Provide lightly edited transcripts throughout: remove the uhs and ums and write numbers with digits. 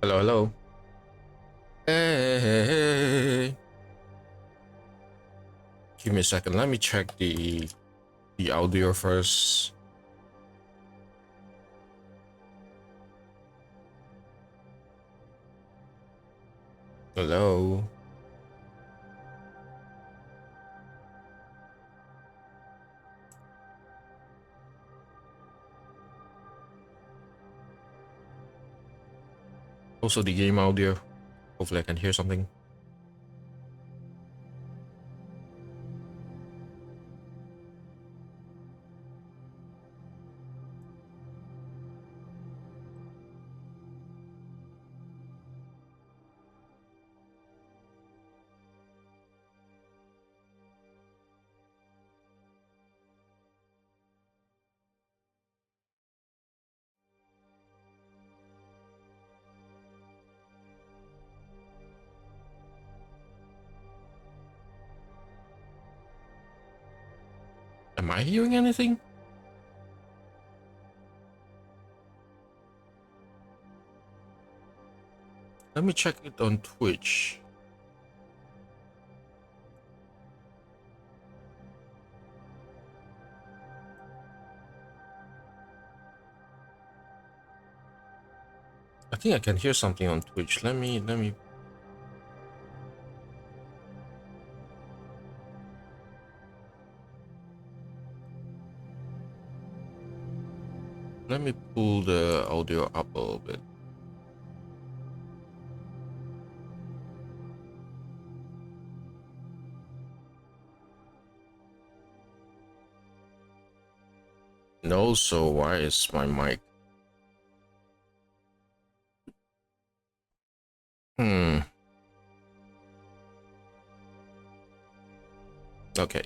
Hello, hello. Hey. Give me a second. Let me check the audio first. Hello. Also the game audio. Hopefully I can hear something. Am I hearing anything? Let me check it on Twitch. I think I can hear something on Twitch. Let me pull the audio up a little bit. No, so why is my mic? Okay.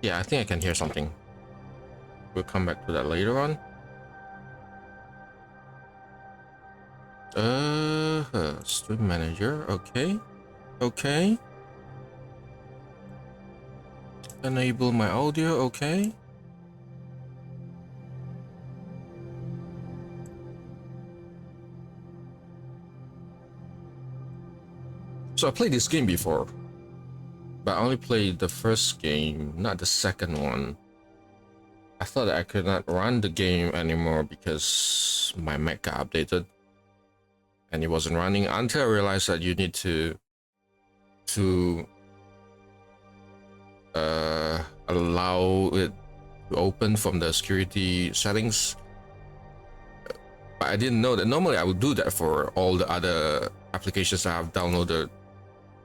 Yeah, I think I can hear something. We'll come back to that later on. Stream manager. Okay. Okay. Enable my audio. Okay. So I played this game before, but I only played the first game, not the second one. I thought I could not run the game anymore because my Mac got updated and it wasn't running until I realized that you need to allow it to open from the security settings. But I didn't know that normally I would do that for all the other applications I have downloaded,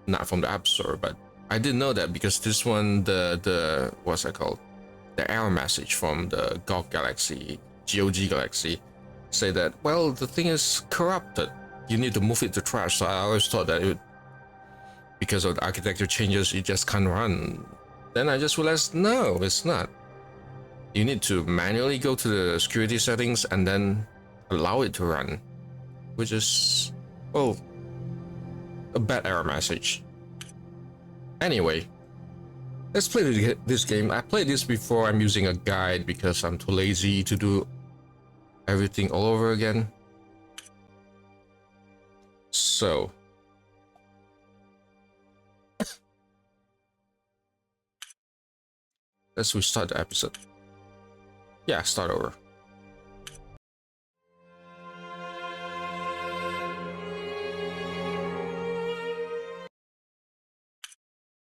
not from the App Store, but I didn't know that because this one, the what's that called? The error message from the GOG Galaxy, say that, well, the thing is corrupted. You need to move it to trash. So I always thought that it, because of the architecture changes, it just can't run. Then I just realized, no, it's not. You need to manually go to the security settings and then allow it to run, which is, well, a bad error message. Anyway, let's play this game. I played this before. I'm using a guide because I'm too lazy to do everything all over again. So let's restart the episode. Yeah, start over.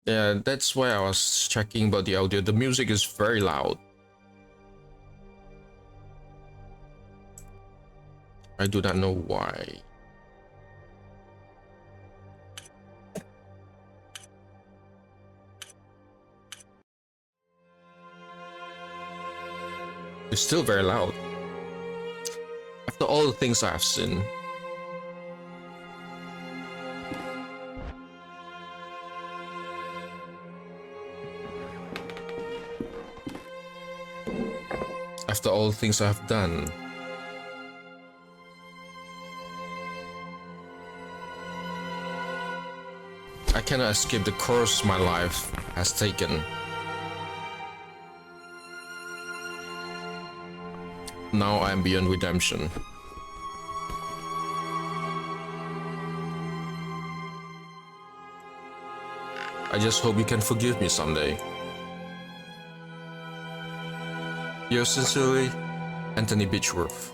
Yeah, that's why I was checking about the audio. The music is very loud. I do not know why. It's still very loud. After all the things I've seen. After all the things I've done. I cannot escape the course my life has taken. Now I am beyond redemption. I just hope you can forgive me someday. Yours sincerely, Anthony Beechworth.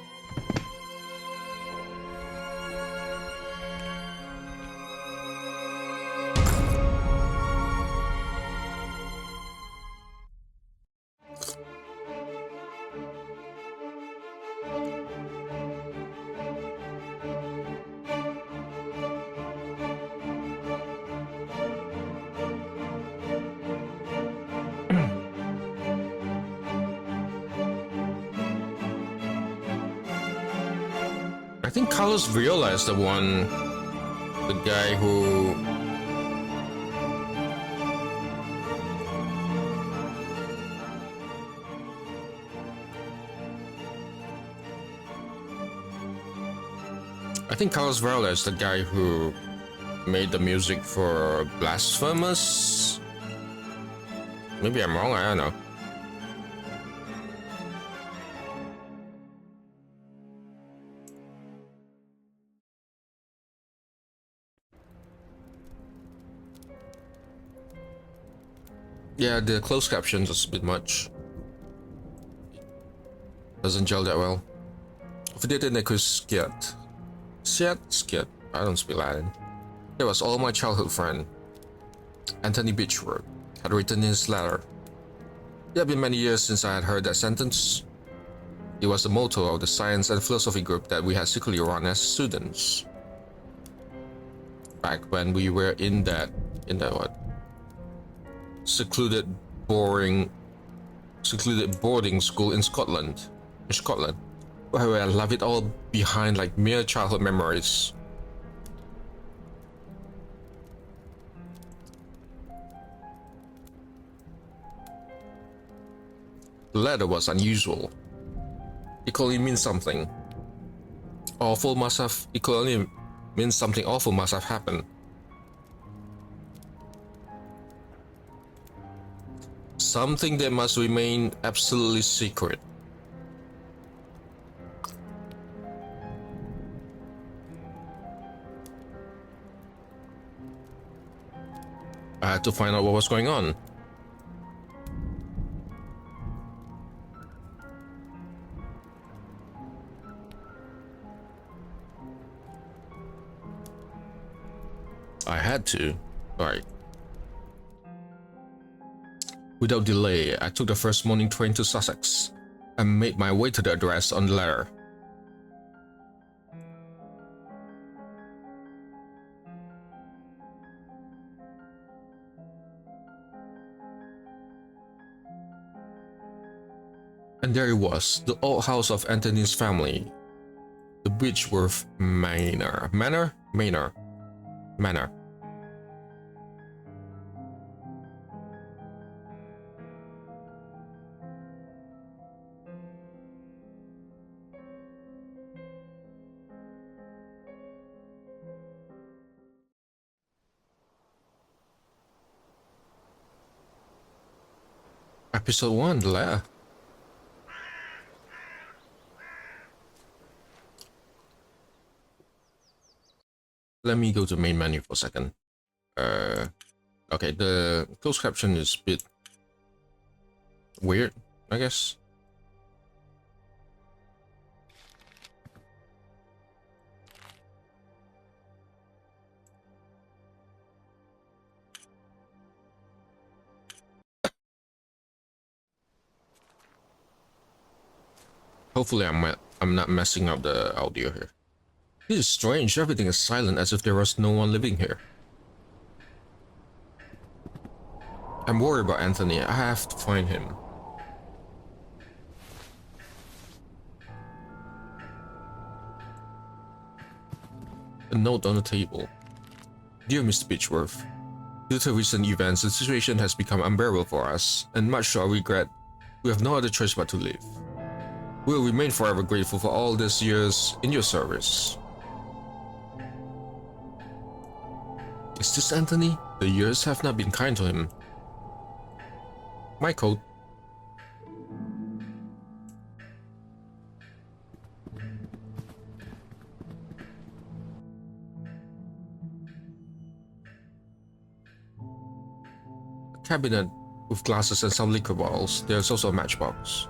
I think Carlos Viola is the guy who made the music for Blasphemous. Maybe I'm wrong, I don't know. Yeah, the closed captions is a bit much. Doesn't gel that well. Vdietinekus Skiat. Skiat. I don't speak Latin. That was all my childhood friend, Anthony Beechworth, had written in his letter. It had been many years since I had heard that sentence. It was the motto of the science and philosophy group that we had secretly run as students. Back when we were in that what? Secluded boarding school in Scotland, where I left it all behind like mere childhood memories. The letter was unusual. It could only mean something. It could only mean something awful must have happened. Something that must remain absolutely secret. I had to find out what was going on. I had to. Alright. Without delay, I took the first morning train to Sussex and made my way to the address on the letter. And there it was, the old house of Anthony's family, the Beechworth Manor. Manor. Episode 1, the letter. Let me go to main menu for a second. Okay, the closed caption is a bit weird, I guess. Hopefully I'm not messing up the audio here. This is strange, everything is silent as if there was no one living here. I'm worried about Anthony, I have to find him. A note on the table. Dear Mr. Beechworth, due to recent events, the situation has become unbearable for us, and much to our regret, we have no other choice but to leave. We will remain forever grateful for all these years in your service. Is this Anthony? The years have not been kind to him. My coat. A cabinet with glasses and some liquor bottles. There's also a matchbox.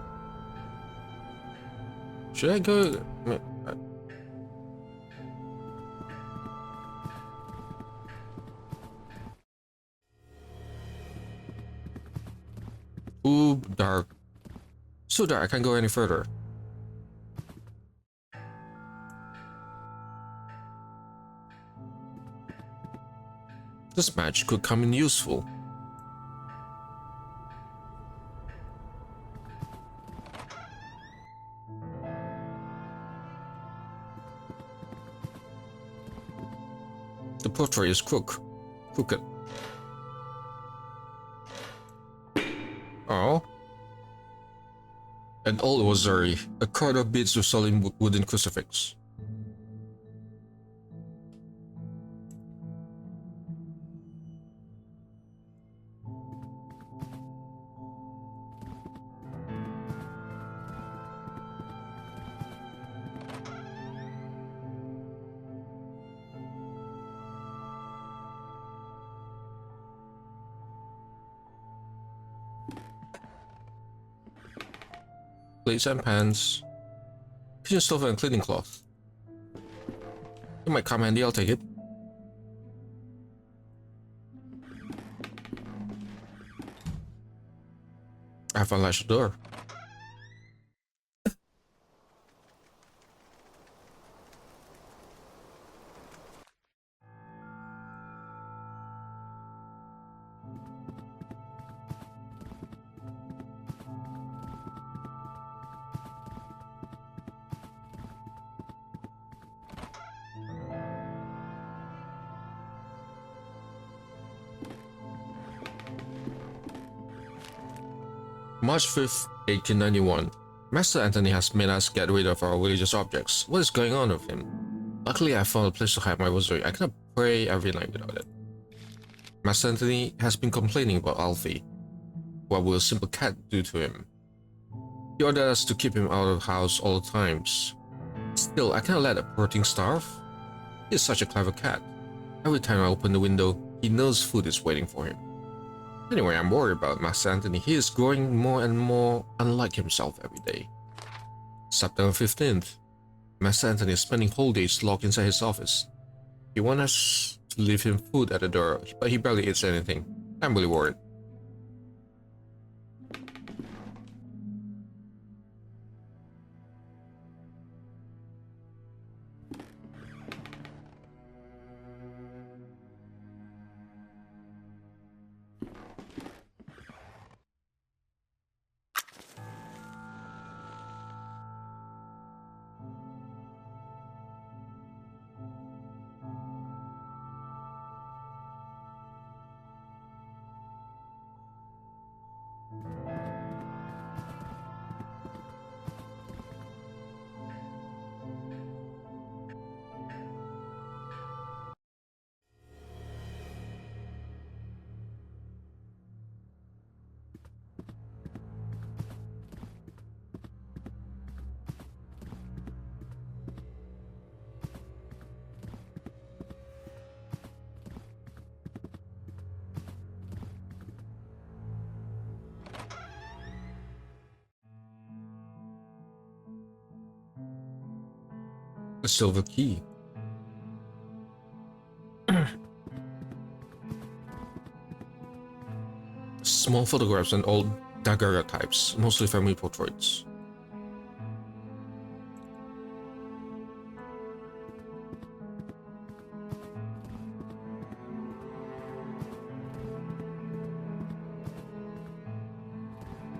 Should I go? Ooh, dark. So dark, I can't go any further. This match could come in useful. The portrait is crooked. Oh. An old rosary, a cord of beads with solid wooden crucifix. Plates and pans, kitchen stove and cleaning cloth. It might come handy, I'll take it. I have unlatched the door. March 5th, 1891. Master Anthony has made us get rid of our religious objects. What is going on with him? Luckily, I found a place to hide my rosary. I cannot pray every night without it. Master Anthony has been complaining about Alfie. What will a simple cat do to him? He ordered us to keep him out of the house all the times. Still, I cannot let a poor thing starve. He is such a clever cat. Every time I open the window, he knows food is waiting for him. Anyway, I'm worried about Master Anthony. He is growing more and more unlike himself every day. September 15th. Master Anthony is spending whole days locked inside his office. He wants us to leave him food at the door, but he barely eats anything. I'm really worried. A silver key. Small photographs and old daguerreotypes, mostly family portraits.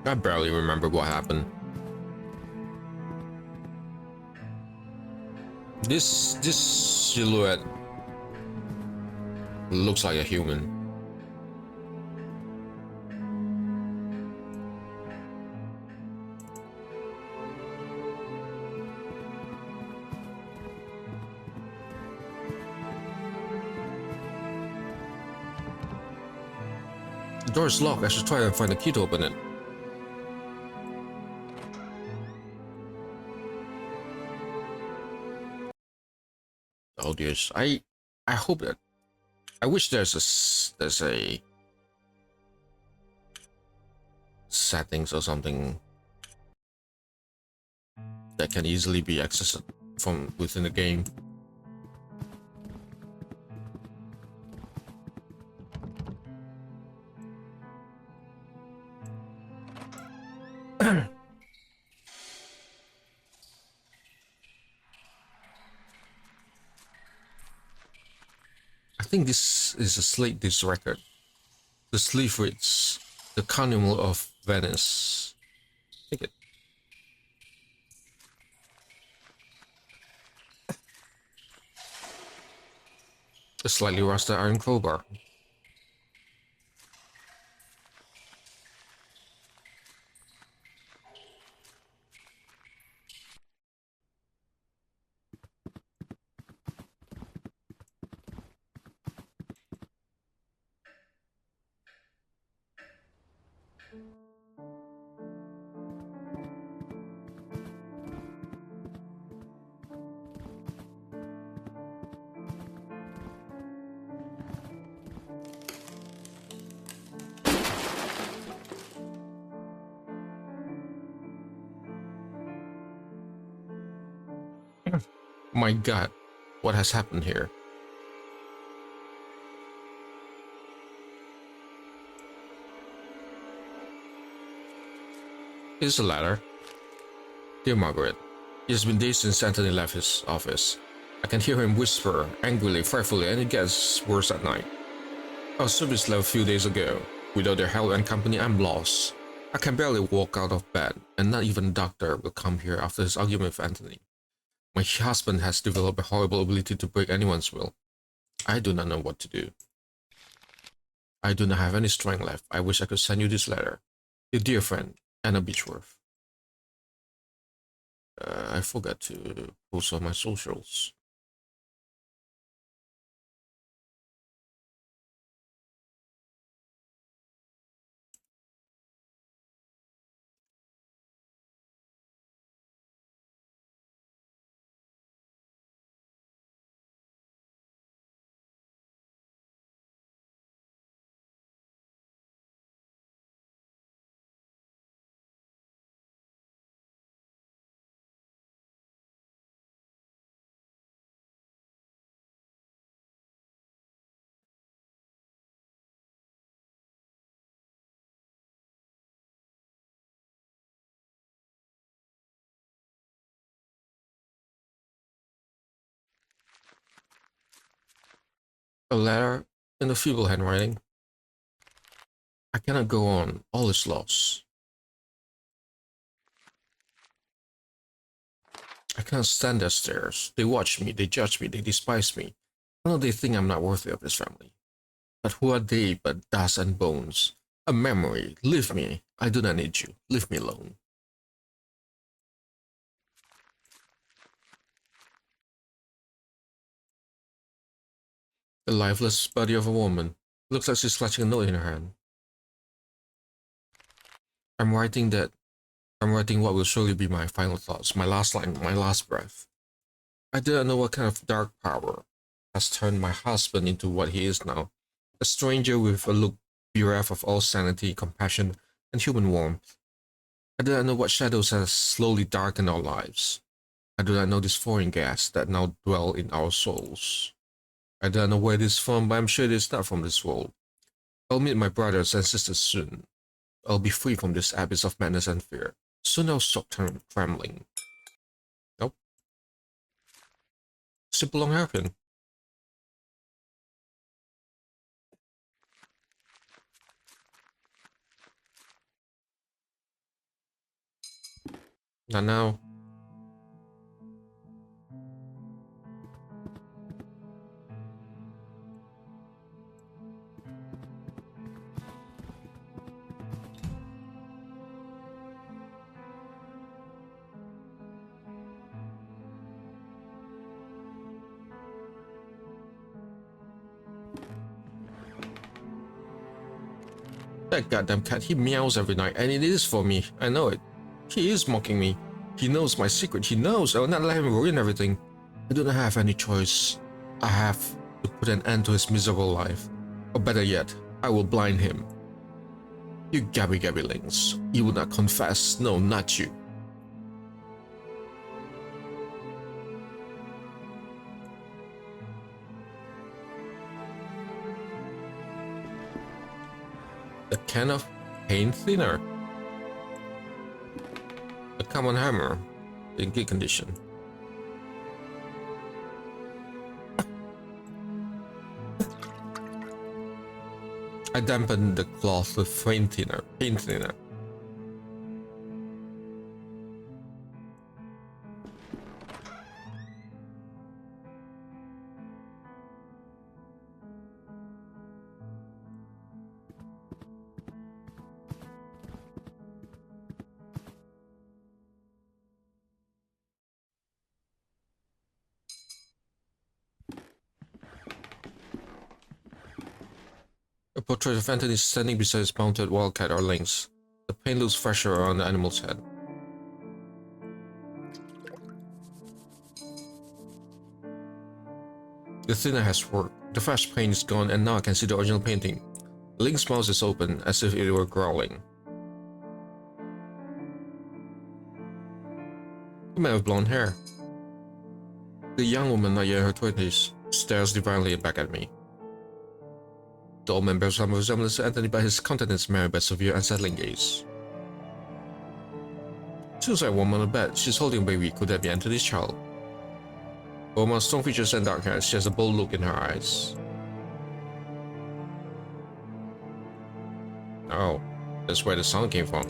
I barely remember what happened. This silhouette looks like a human. The door is locked. I should try and find a key to open it. Oh dear. I hope that I wish there's a settings or something that can easily be accessed from within the game. I think this is a slate disc record. The sleeve reads The Carnival of Venice. Take it. A slightly rusted iron crowbar. My God, what has happened here? Here's a letter. Dear Margaret, it has been days since Anthony left his office. I can hear him whisper angrily, frightfully, and it gets worse at night. Our service left a few days ago. Without their help and company, I'm lost. I can barely walk out of bed, and not even a doctor will come here after his argument with Anthony. My husband has developed a horrible ability to break anyone's will. I do not know what to do. I do not have any strength left. I wish I could send you this letter. Your dear friend, Anna Beechworth. I forgot to post on my socials. A letter in a feeble handwriting. I cannot go on. All is lost. I cannot stand their stares. They watch me, they judge me, they despise me. I know they think I'm not worthy of this family. But who are they but dust and bones? A memory. Leave me. I do not need you. Leave me alone. The lifeless body of a woman. Looks like she's clutching a note in her hand. I'm writing that. I'm writing what will surely be my final thoughts, my last line, my last breath. I do not know what kind of dark power has turned my husband into what he is now. A stranger with a look bereft of all sanity, compassion, and human warmth. I do not know what shadows have slowly darkened our lives. I do not know this foreign gas that now dwell in our souls. I do not know where it is from, but I'm sure it is not from this world. I'll meet my brothers and sisters soon. I'll be free from this abyss of madness and fear. Soon I'll stop trembling. Nope. Simple long hairpin. Not now. That goddamn cat, he meows every night, and it is for me. I know it. He is mocking me. He knows my secret. He knows. I will not let him ruin everything. I do not have any choice. I have to put an end to his miserable life. Or better yet, I will blind him. You gabbylings. You will not confess. No, not you. A can of paint thinner. A common hammer in good condition. I dampened the cloth with paint thinner. A portrait of Anthony standing beside his mounted wildcat or lynx. The paint looks fresher on the animal's head. The thinner has worked. The fresh paint is gone, and now I can see the original painting. The lynx's mouth is open, as if it were growling. The man with blonde hair. The young woman, not yet in her 20s, stares divinely back at me. The old man bears some resemblance to Anthony, but his countenance marred by severe, unsettling gaze. She looks like a woman on a bed. She's holding a baby. Could that be Anthony's child? A woman with strong features and dark hair. She has a bold look in her eyes. Oh, that's where the sound came from.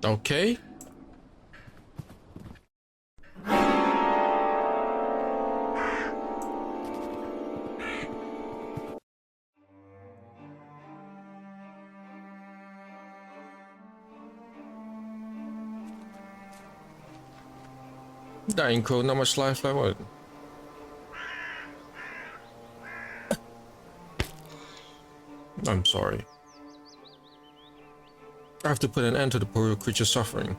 Okay. Dying crow, not much life left. I'm sorry. I have to put an end to the poor creature's suffering.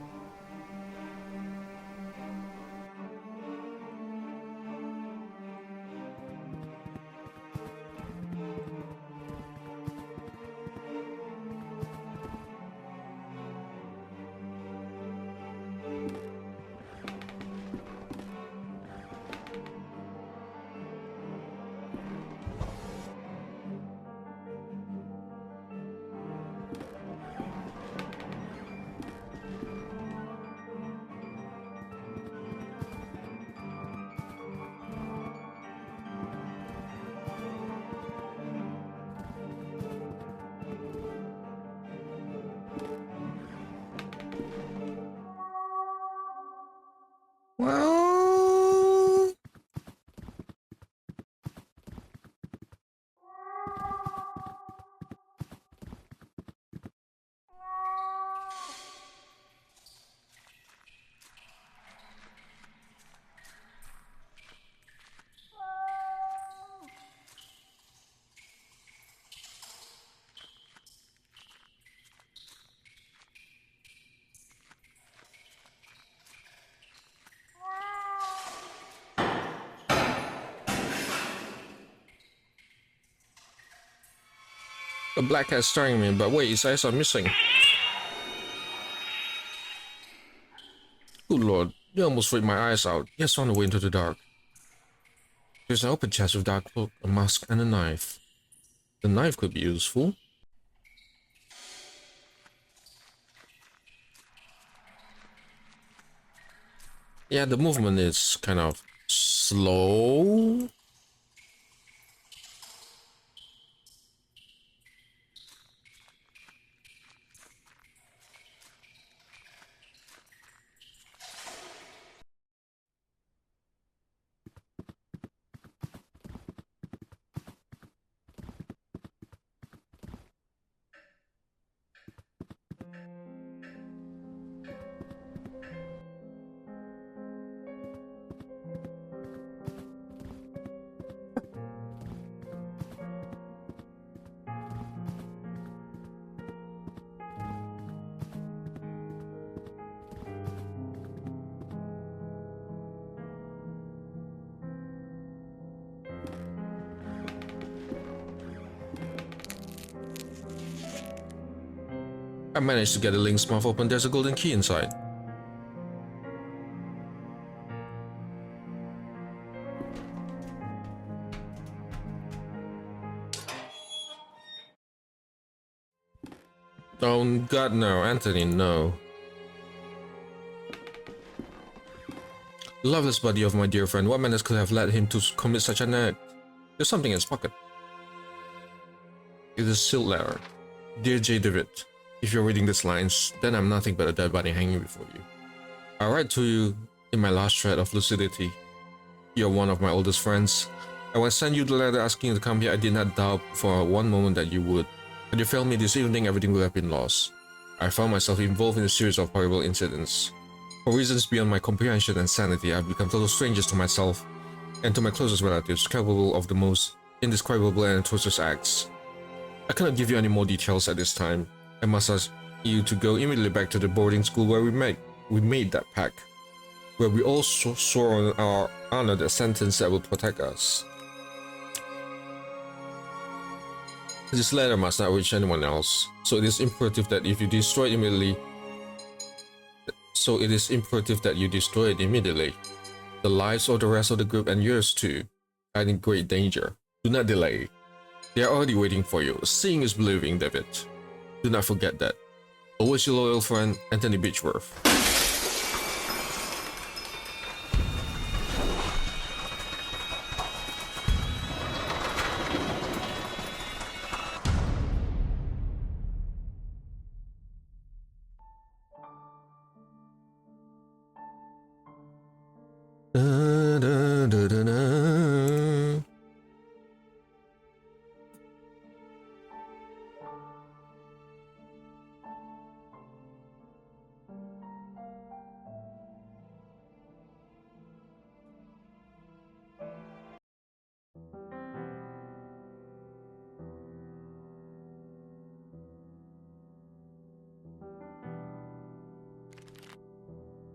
Well, the black cat staring at me, but wait, his eyes are missing. Good lord, you almost ripped my eyes out. He has found a way into the dark. There's an open chest with dark cloak, a mask, and a knife. The knife could be useful. Yeah, the movement is kind of slow. I managed to get the link's mouth open. There's a golden key inside. Oh God, no, Anthony, no. Loveless body of my dear friend, what manners could have led him to commit such an act? There's something in his pocket. It is a sealed letter. Dear J. David, if you're reading these lines, then I'm nothing but a dead body hanging before you. I write to you in my last shred of lucidity. You're one of my oldest friends. And when I sent you the letter asking you to come here, I did not doubt for one moment that you would. Had you failed me this evening, everything would have been lost. I found myself involved in a series of horrible incidents. For reasons beyond my comprehension and sanity, I've become total strangers to myself and to my closest relatives, capable of the most indescribable and atrocious acts. I cannot give you any more details at this time. I must ask you to go immediately back to the boarding school where we made that pact, where we all swore on our honor the sentence that will protect us. This letter must not reach anyone else, so it is imperative that you destroy it immediately. The lives of the rest of the group and yours too are in great danger. Do not delay. They are already waiting for you. Seeing is believing, David. Do not forget that. Always your loyal friend, Anthony Beechworth.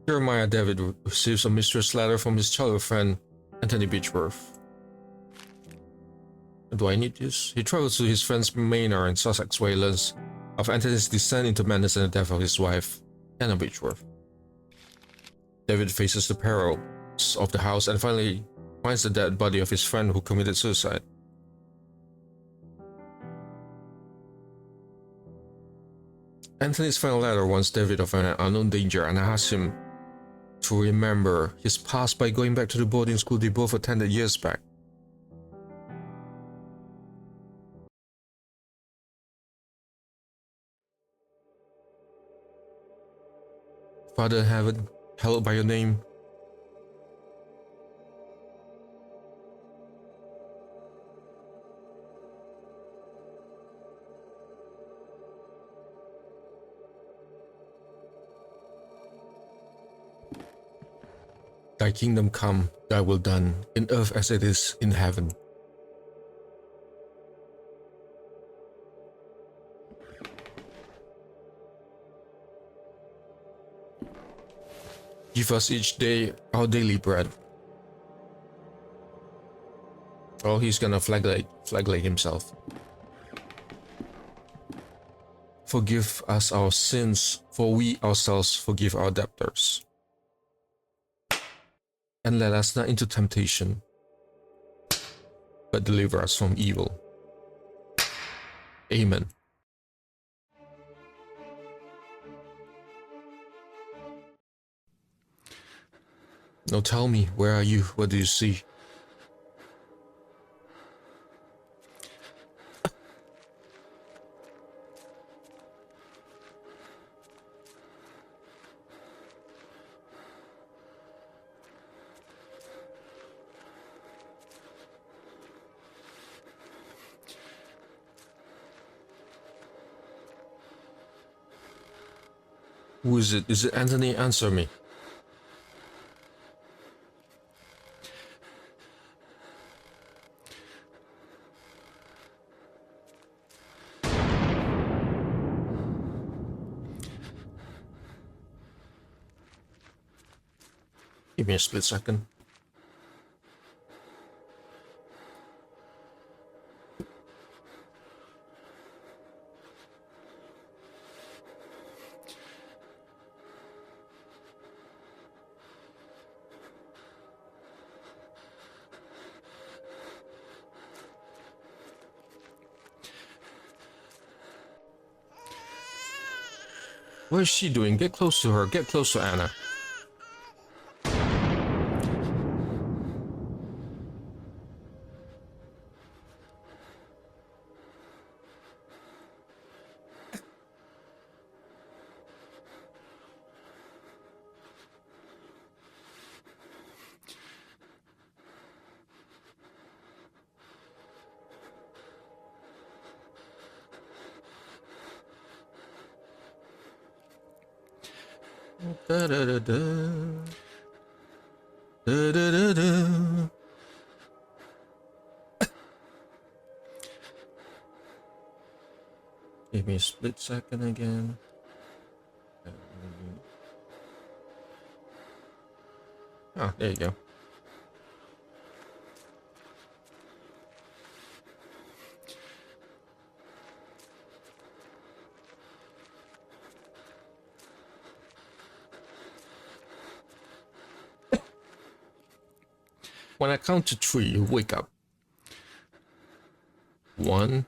Jeremiah David receives a mysterious letter from his childhood friend, Anthony Beechworth. Do I need this? He travels to his friend's manor in Sussex, where he learns of Anthony's descent into madness and the death of his wife, Anna Beechworth. David faces the perils of the house and finally finds the dead body of his friend who committed suicide. Anthony's final letter warns David of an unknown danger and asks him to remember his past by going back to the boarding school they both attended years back. Father in heaven, hallowed by your name. Thy kingdom come, thy will done, in earth as it is in heaven. Give us each day our daily bread. Oh, he's gonna flagellate himself. Forgive us our sins, for we ourselves forgive our debtors. And let us not into temptation. but deliver us from evil. Amen. Now tell me, where are you? What do you see? Who is it? Is it Anthony? Answer me. Give me a split second. What is she doing? Get close to her. Get close to Anna. Da da da da. Da da da da. Give me a split second again. Ah, there you go. When I count to 3, you wake up. 1,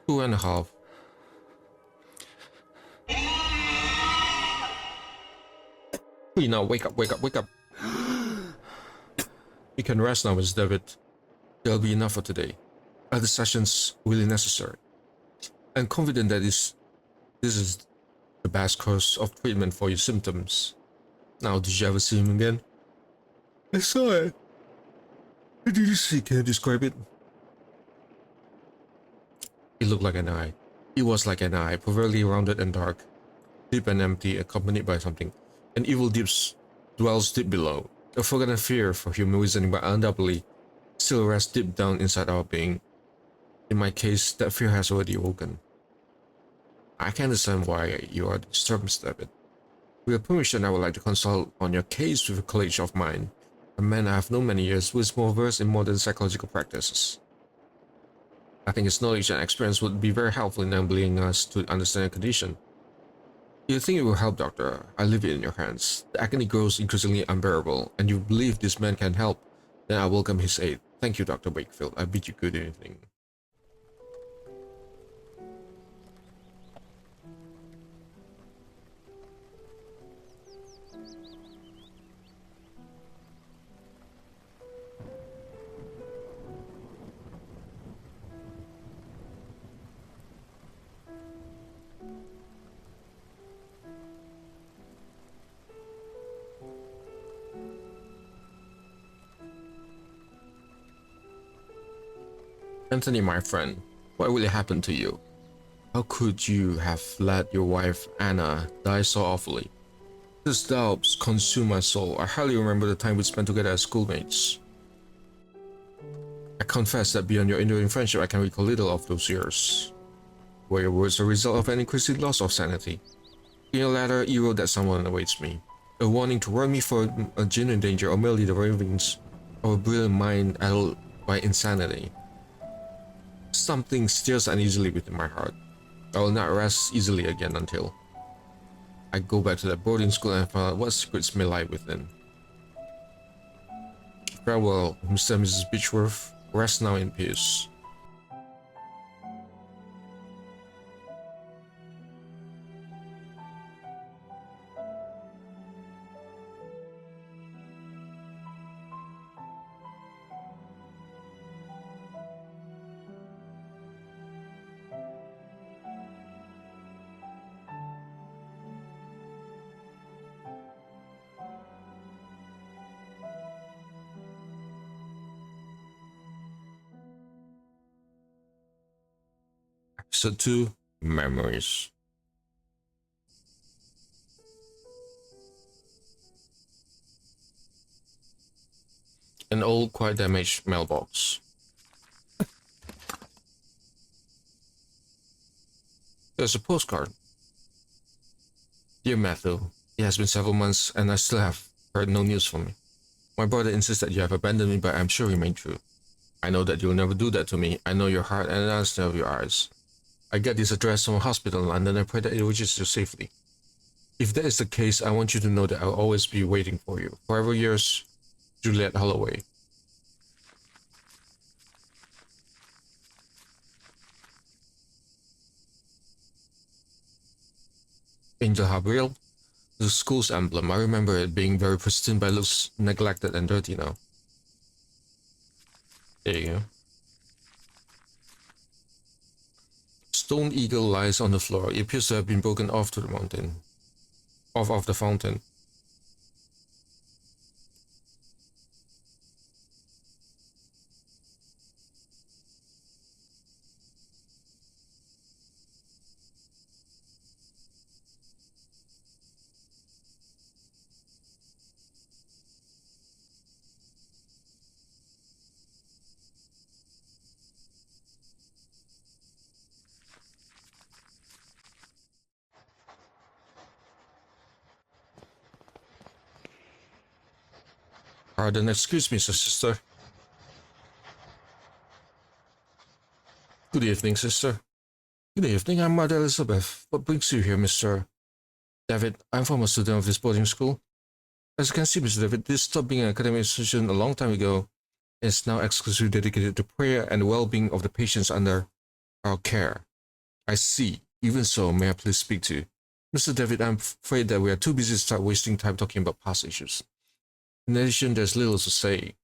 2.5. Three, now wake up, wake up, wake up. You can rest now, Miss David. There'll be enough for today. Other sessions really necessary. I'm confident that this is the best course of treatment for your symptoms. Now, did you ever see him again? I saw it. What did you see? Can you describe it? It looked like an eye. It was like an eye, perfectly rounded and dark, deep and empty, accompanied by something. An evil deep dwells deep below. A forgotten fear for human reasoning, but undoubtedly still rests deep down inside our being. In my case, that fear has already awoken. I can understand why you are disturbed, Mr. David. With your permission, I would like to consult on your case with a colleague of mine, a man I have known many years who is more versed in modern psychological practices. I think his knowledge and experience would be very helpful in enabling us to understand your condition. You think it will help, Doctor? I leave it in your hands. The agony grows increasingly unbearable, and you believe this man can help, then I welcome his aid. Thank you, Dr. Wakefield. I bid you good evening. Anthony, my friend, what really happened to you? How could you have let your wife, Anna, die so awfully? These doubts consume my soul. I hardly remember the time we spent together as schoolmates. I confess that beyond your enduring friendship, I can recall little of those years. Were your words a result of an increasing loss of sanity? In your letter, you wrote that someone awaits me. A warning to warn me for a genuine danger, or merely the ravings of a brilliant mind addled by insanity. Something stirs uneasily within my heart. I will not rest easily again until I go back to that boarding school and find out what secrets may lie within. Farewell, Mr. and Mrs. Beechworth. Rest now in peace. Episode 2, Memories. An old, quite damaged mailbox. There's a postcard. Dear Matthew, it has been several months and I still have heard no news from you. My brother insists that you have abandoned me, but I'm sure it remained true. I know that you'll never do that to me. I know your heart and I understand your eyes. I get this address from a hospital in London and I pray that it reaches you safely. If that is the case, I want you to know that I'll always be waiting for you. Forever yours, Juliet Holloway. Angel Gabriel, the school's emblem. I remember it being very pristine, but it looks neglected and dirty now. There you go. Stone eagle lies on the floor. It appears to have been broken off to the mountain. Off of the fountain. Pardon, excuse me, sister. Good evening, sister. Good evening, I'm Mother Elizabeth. What brings you here, Mr. David? I'm from a student of this boarding school. As you can see, Mr. David, this stopped being an academic institution a long time ago. It's now exclusively dedicated to prayer and the well-being of the patients under our care. I see. Even so, may I please speak to you? Mr. David, I'm afraid that we are too busy to start wasting time talking about past issues. In addition, there's little to say.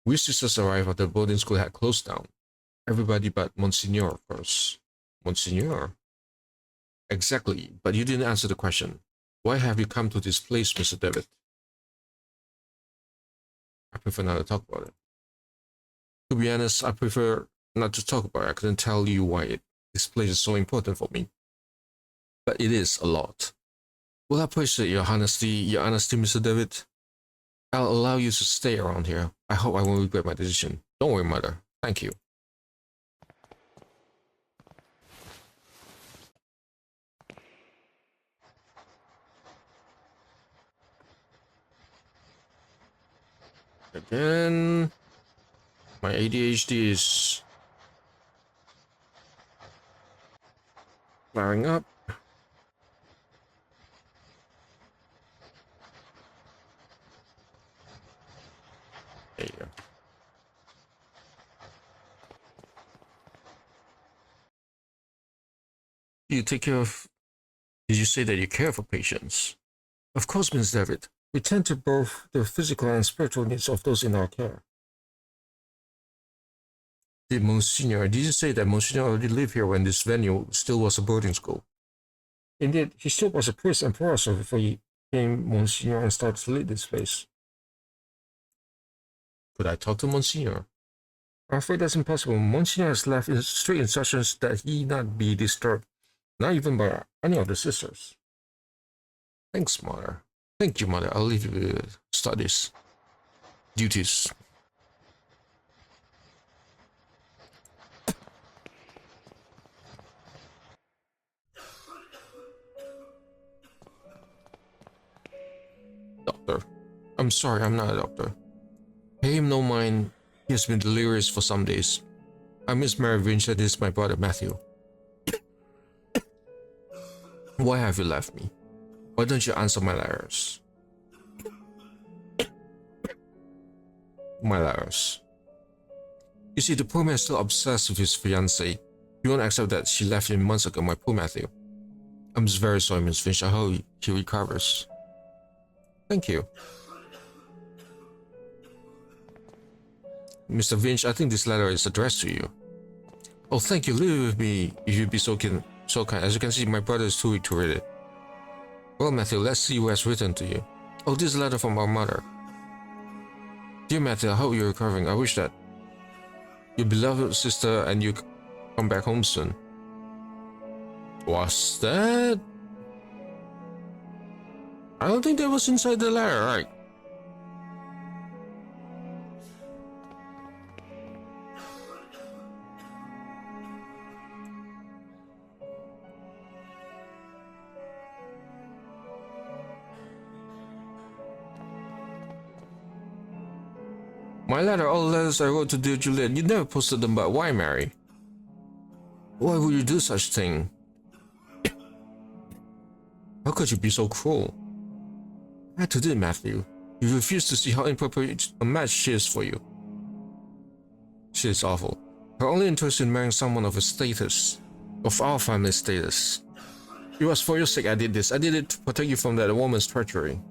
We sisters arrived after the boarding school had closed down. Everybody but Monsignor, of course. Monsignor? Exactly, but you didn't answer the question. Why have you come to this place, Mr. David? I prefer not to talk about it. To be honest, I prefer not to talk about it. I couldn't tell you why this place is so important for me. But it is a lot. Well, I appreciate your honesty, Mr. David. I'll allow you to stay around here. I hope I won't regret my decision. Don't worry, Mother. Thank you. Again, my ADHD is flaring up. There you go. You take care of... Did you say that you care for patients? Of course, Ms. David. We tend to both the physical and spiritual needs of those in our care. Did you say that Monsignor already lived here when this venue still was a boarding school? Indeed, he still was a priest and professor before he became Monsignor and started to lead this place. Could I talk to Monsignor? I'm afraid that's impossible. Monsignor has left strict instructions that he not be disturbed, not even by any of the sisters. Thanks, Mother. Thank you, Mother. I'll leave you with studies. Duties. Doctor. I'm sorry, I'm not a doctor. Pay him no mind. He has been delirious for some days. I miss Mary Vinch and this is my brother Matthew. Why have you left me? Why don't you answer my letters? my letters. You see, the poor man is still obsessed with his fiancée. He won't accept that she left him months ago, my poor Matthew. I'm just very sorry, Miss Finch. I hope he recovers. Thank you. Mr. Finch, I think this letter is addressed to you. Oh, thank you. Leave it with me if you'd be so kind. As you can see, my brother is too weak to read it. Well, Matthew, let's see who has written to you. Oh, this is a letter from our mother. Dear Matthew, I hope you're recovering. I wish that your beloved sister and you come back home soon. What's that? I don't think that was inside the letter, right? My letter, all the letters I wrote to dear Juliet, you never posted them, but why, Mary? Why would you do such thing? How could you be so cruel? I had to do it, Matthew. You refuse to see how inappropriate a match she is for you. She is awful. Her only interest in marrying someone of a status, of our family status. It was for your sake I did this. I did it to protect you from that woman's treachery.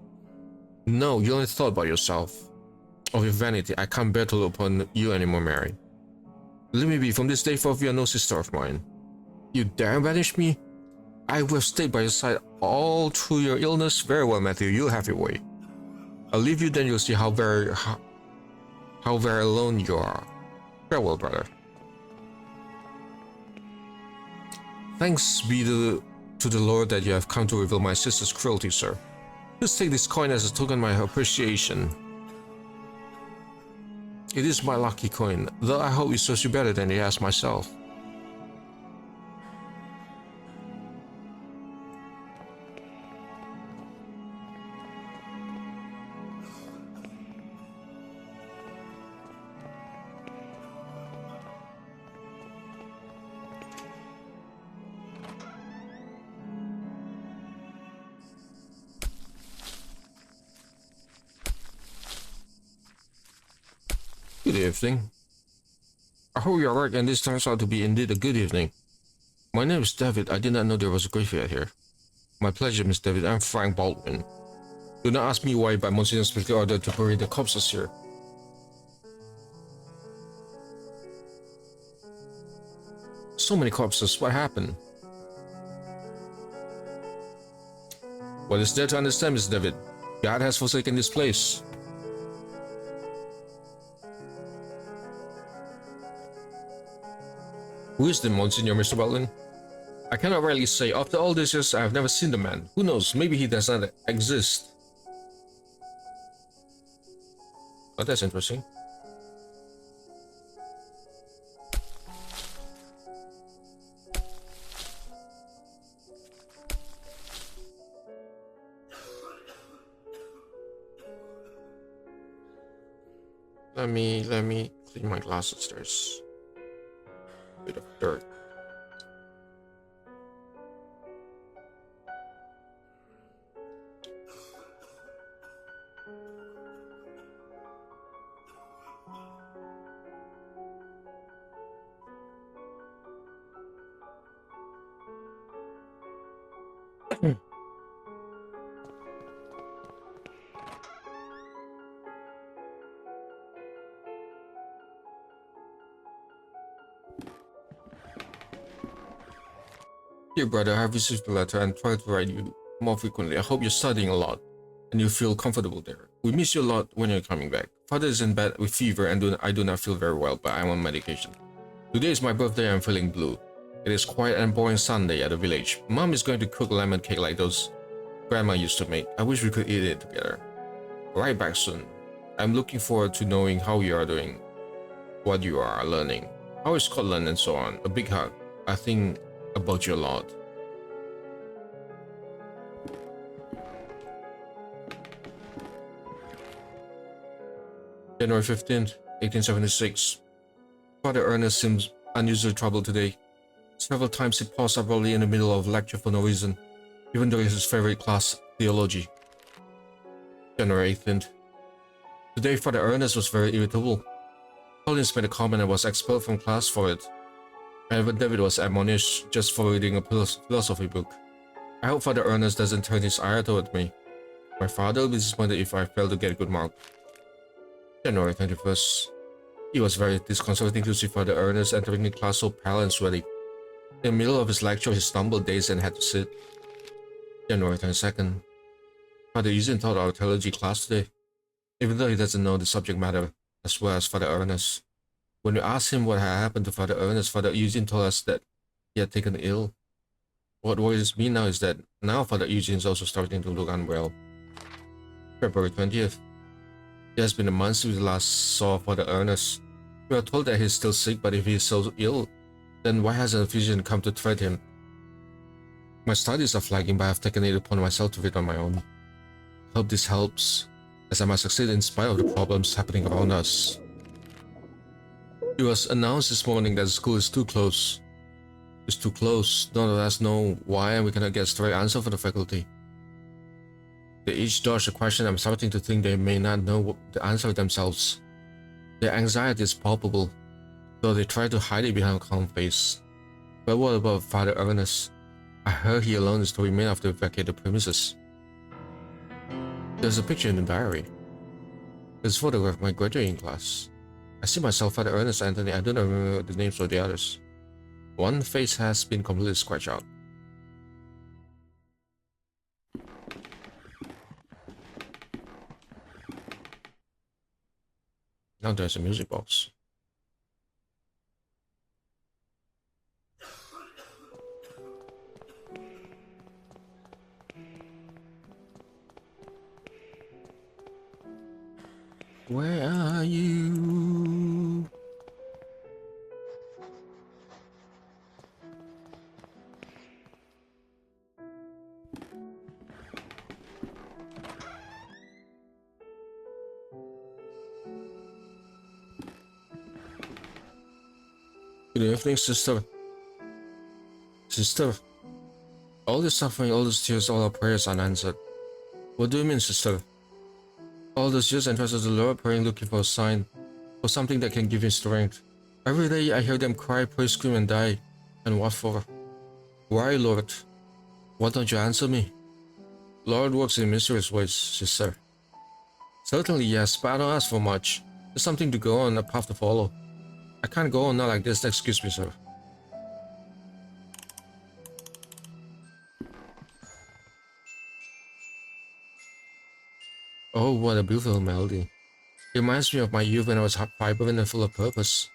No, you only thought about yourself. Of your vanity, I can't bear to look upon you anymore, Mary. Let me be. From this day forth, you are no sister of mine. You dare banish me? I will have stayed by your side all through your illness. Very well, Matthew, you'll have your way. I'll leave you, then you'll see how very alone you are. Farewell, brother. Thanks be to the Lord that you have come to reveal my sister's cruelty, sir. Just take this coin as a token of my appreciation. It is my lucky coin, though I hope it serves you better than it has myself. Good evening. I hope you are right, and this turns out to be indeed a good evening. My name is David. I did not know there was a graveyard here. My pleasure, Miss David. I'm Frank Baldwin. Do not ask me why, but Monsignor specifically ordered to bury the corpses here. So many corpses. What happened? What is there to understand, Miss David? God has forsaken this place. Who is the Monsignor, Mr. Baldwin? I cannot really say. After all these years, I have never seen the man. Who knows? Maybe he does not exist. Oh, that's interesting. Let me clean my glasses. There's a bit of dirt. Dear brother, I have received the letter and tried to write you more frequently. I hope you're studying a lot and you feel comfortable there. We miss you a lot when you're coming back. Father is in bed with fever and I do not feel very well, but I'm on medication. Today is my birthday and I'm feeling blue. It is quiet and boring Sunday at the village. Mom is going to cook lemon cake like those Grandma used to make. I wish we could eat it together. Right back soon. I'm looking forward to knowing how you are doing, what you are learning, how is Scotland and so on. A big hug. I think about you a lot. January 15th, 1876. Father Ernest seems unusually troubled today. Several times he paused abruptly in the middle of a lecture for no reason, even though it is his favorite class, theology. January 18th. Today, Father Ernest was very irritable. Collins made a comment and was expelled from class for it. And David was admonished just for reading a philosophy book. I hope Father Ernest doesn't turn his ire toward me. My father will be disappointed if I fail to get a good mark. January 21st. It was very disconcerting to see Father Ernest entering the class so pale and sweaty. In the middle of his lecture, he stumbled, dazed, and had to sit. January 22nd. Father Eugene taught our theology class today, even though he doesn't know the subject matter as well as Father Ernest. When we asked him what had happened to Father Ernest, Father Eugene told us that he had taken ill. What worries me now is that now Father Eugene is also starting to look unwell. February 20th. It has been a month since we last saw Father Ernest. We are told that he is still sick, but if he is so ill, then why hasn't a physician come to treat him? My studies are flagging, but I have taken it upon myself to read on my own. I hope this helps, as I must succeed in spite of the problems happening around us. It was announced this morning that the school is too close. It's too close. None of us know why, and we cannot get a straight answer from the faculty. They each dodge a question. I'm starting to think they may not know the answer themselves. Their anxiety is palpable, though they try to hide it behind a calm face. But what about Father Ernest? I heard he alone is to remain after we vacate the premises. There's a picture in the diary. There's a photograph of my graduating class. I see myself, Father Ernest, Anthony. I don't remember the names of the others. One face has been completely scratched out. Now there's a music box. Where are you? Good evening, sister. Sister, all this suffering, all those tears, all our prayers unanswered. What do you mean, sister? All those years and trusted the Lord, praying, looking for a sign, for something that can give me strength. Every day I hear them cry, pray, scream, and die. And what for? Why, Lord? Why don't you answer me? Lord works in mysterious ways, sister. Certainly, yes, but I don't ask for much. There's something to go on, a path to follow. I can't go on now like this, excuse me, sir. Oh, what a beautiful melody. It reminds me of my youth when I was vibrant and full of purpose.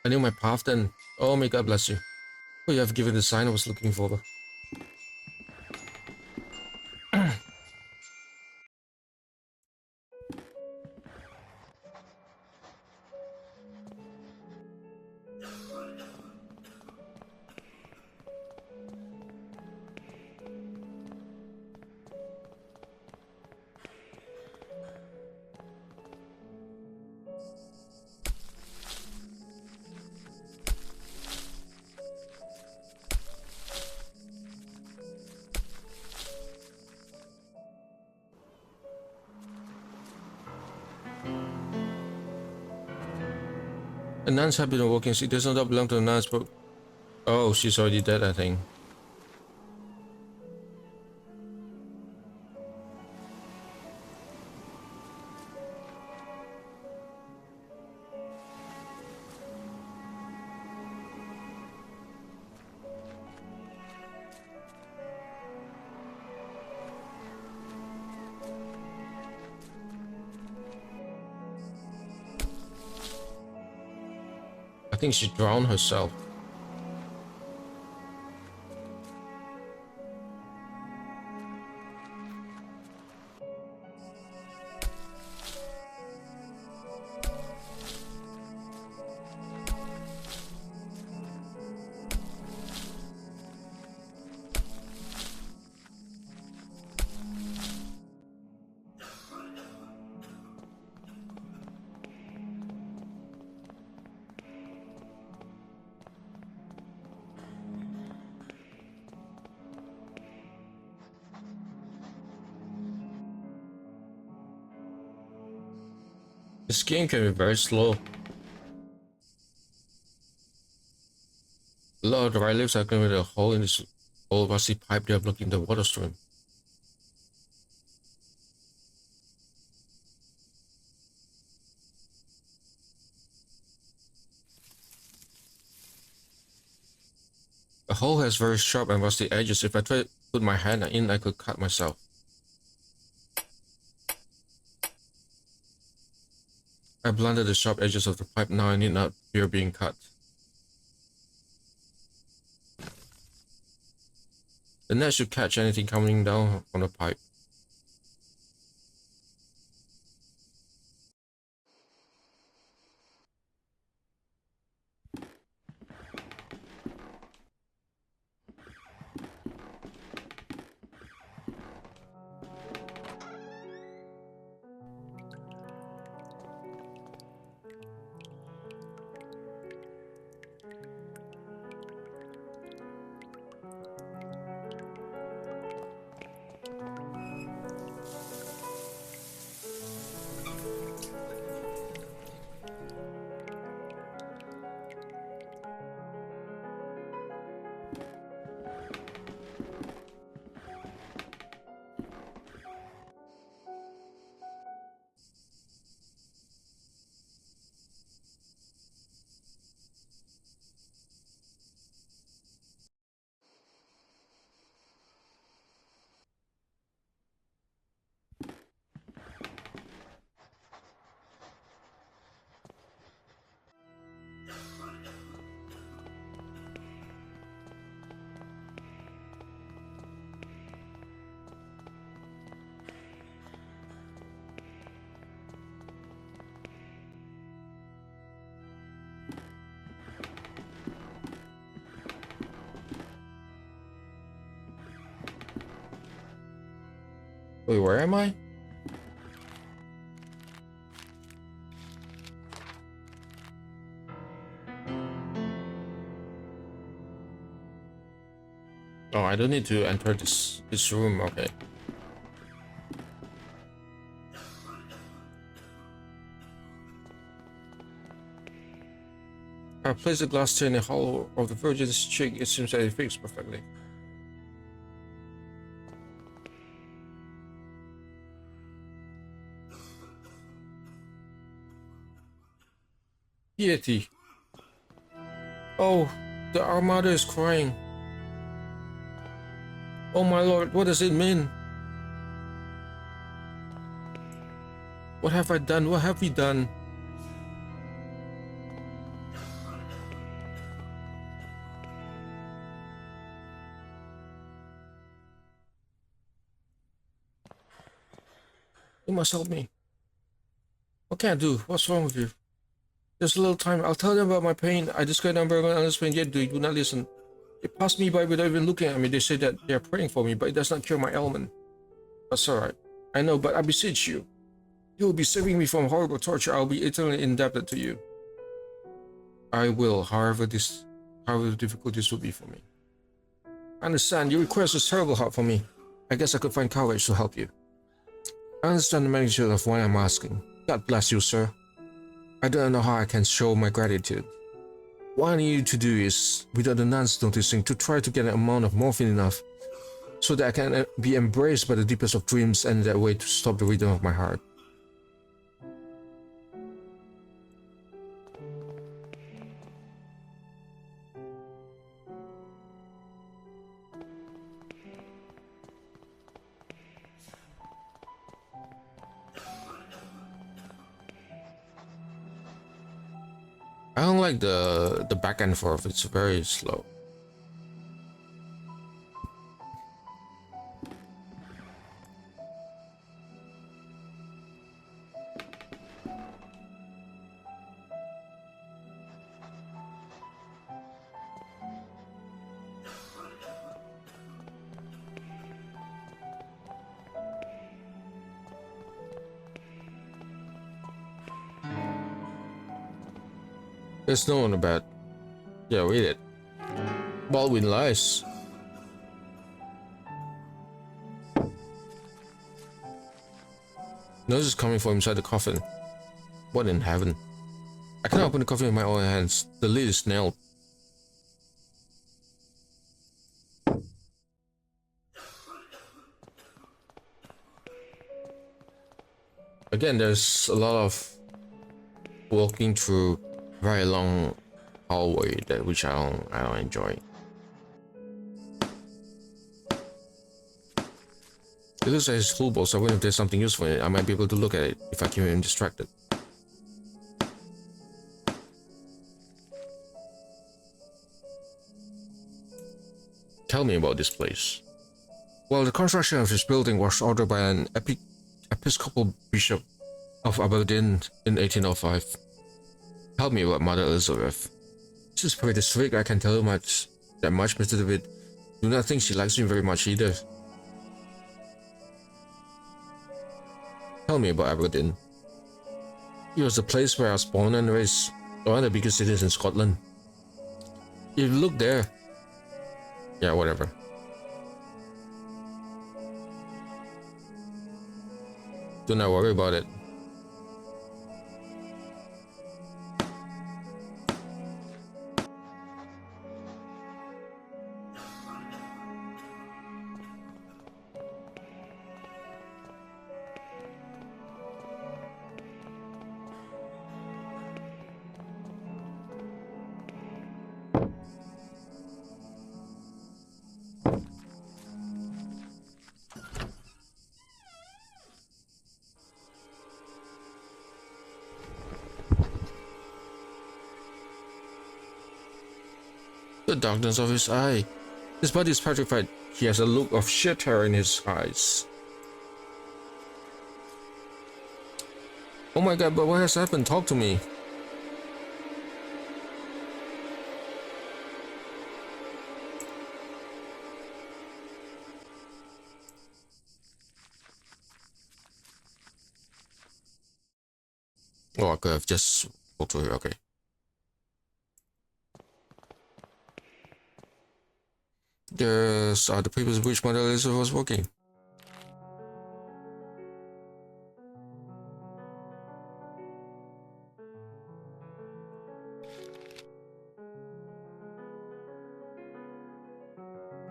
I knew my path then. Oh, may God bless you. Oh, you have given the sign I was looking for. The nuns have been working. It does not belong to the nuns, but... Oh, she's already dead, I think. I think she drowned herself. This game can be very slow. A lot of the right lifts are going to be a hole in this old rusty pipe they are blocking the water stream. The hole has very sharp and rusty edges. If I try to put my hand in, I could cut myself. I blunted the sharp edges of the pipe. Now I need not fear being cut. The net should catch anything coming down on the pipe. Wait, where am I? Oh, I don't need to enter this room. Okay. I placed a glass tin in the hollow of the Virgin's cheek. It seems that it fits perfectly. Yeti. Oh, the Armada is crying. Oh my lord, what does it mean? What have I done? What have we done? You must help me. What can I do? What's wrong with you? Just a little time. I'll tell them about my pain. I describe number of others pain, yet they do not listen. They pass me by without even looking at me. They say that they are praying for me, but it does not cure my ailment. That's alright. I know, but I beseech you. You will be saving me from horrible torture. I'll be eternally indebted to you. I will, however difficult this will be for me. I understand. Your request is terrible hard for me. I guess I could find courage to help you. I understand the magnitude of why I'm asking. God bless you, sir. I don't know how I can show my gratitude. What I need you to do is, without the nuns noticing, to try to get an amount of morphine enough so that I can be embraced by the deepest of dreams and that way to stop the rhythm of my heart. I don't like the back and forth. It's very slow. There's no one about. Yeah, read it. Baldwin lies. Nose is coming from inside the coffin. What in heaven? I cannot open the coffin with my own hands. The lid is nailed. Again, there's a lot of walking through very long hallway that which I don't enjoy. It looks like it's full, so I wonder if there's something useful in it. I might be able to look at it if I keep him distracted. Tell me about this place. Well, the construction of this building was ordered by an Episcopal Bishop of Aberdeen in 1805. Tell me about Mother Elizabeth. This is pretty sweet, I can tell you that much, Mr. David. Do not think she likes me very much either. Tell me about Aberdeen. It was the place where I was born and raised, one of the biggest cities in Scotland. If you look there... Yeah, whatever. Do not worry about it. The darkness of his eye. His body is petrified. He has a look of sheer terror in his eyes. Oh my god, but what has happened? Talk to me. Oh, I could have just spoke to her, okay. There's the papers which Mother Elizabeth was working.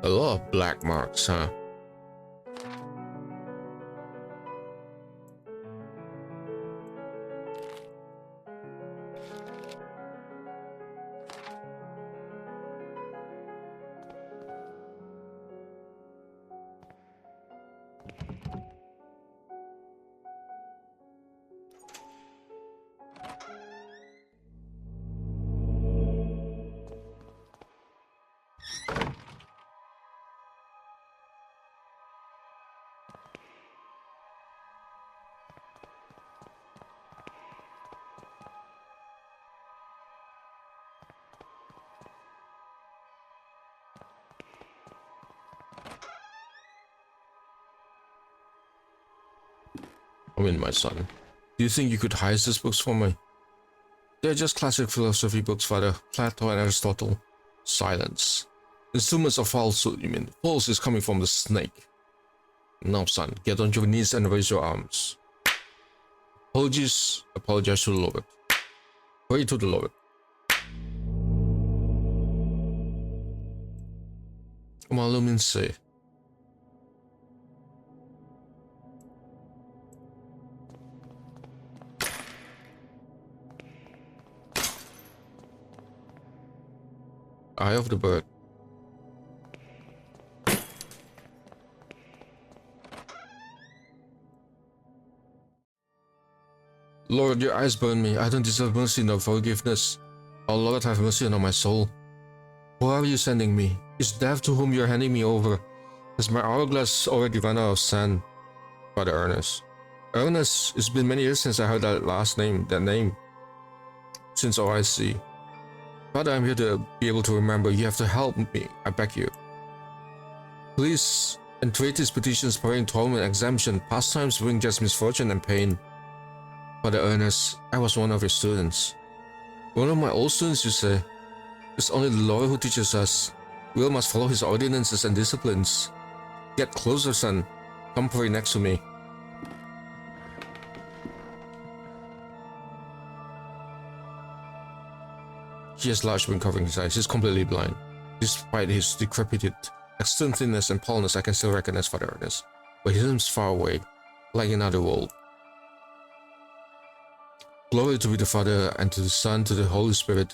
A lot of black marks, huh? Come in, my son. Do you think you could hide these books for me? They're just classic philosophy books, Father. Plato and Aristotle. Silence. Instruments of falsehood, you mean? False is coming from the snake. Now, son, get on your knees and raise your arms. Apologies. Apologize to the Lord. Pray to the Lord. Maluminse. Eye of the bird. Lord, your eyes burn me. I don't deserve mercy nor forgiveness. Oh Lord, have mercy on my soul. Who are you sending me? Is death to whom you're handing me over? Has my hourglass already run out of sand? Father Ernest. Ernest, it's been many years since I heard that name. Since OIC. Father, I'm here to be able to remember. You have to help me, I beg you. Please, entreaties, petitions, praying, torment, exemption, pastimes bring just misfortune and pain. Father Ernest, I was one of your students. One of my old students, you say? It's only the Lord who teaches us. We all must follow his ordinances and disciplines. Get closer, son. Come pray next to me. He has large been covering his eyes. He's completely blind. Despite his decrepit extreme thinness and paleness, I can still recognize Father Ernest. But he seems far away, like another world. Glory to be the Father, and to the Son, to the Holy Spirit.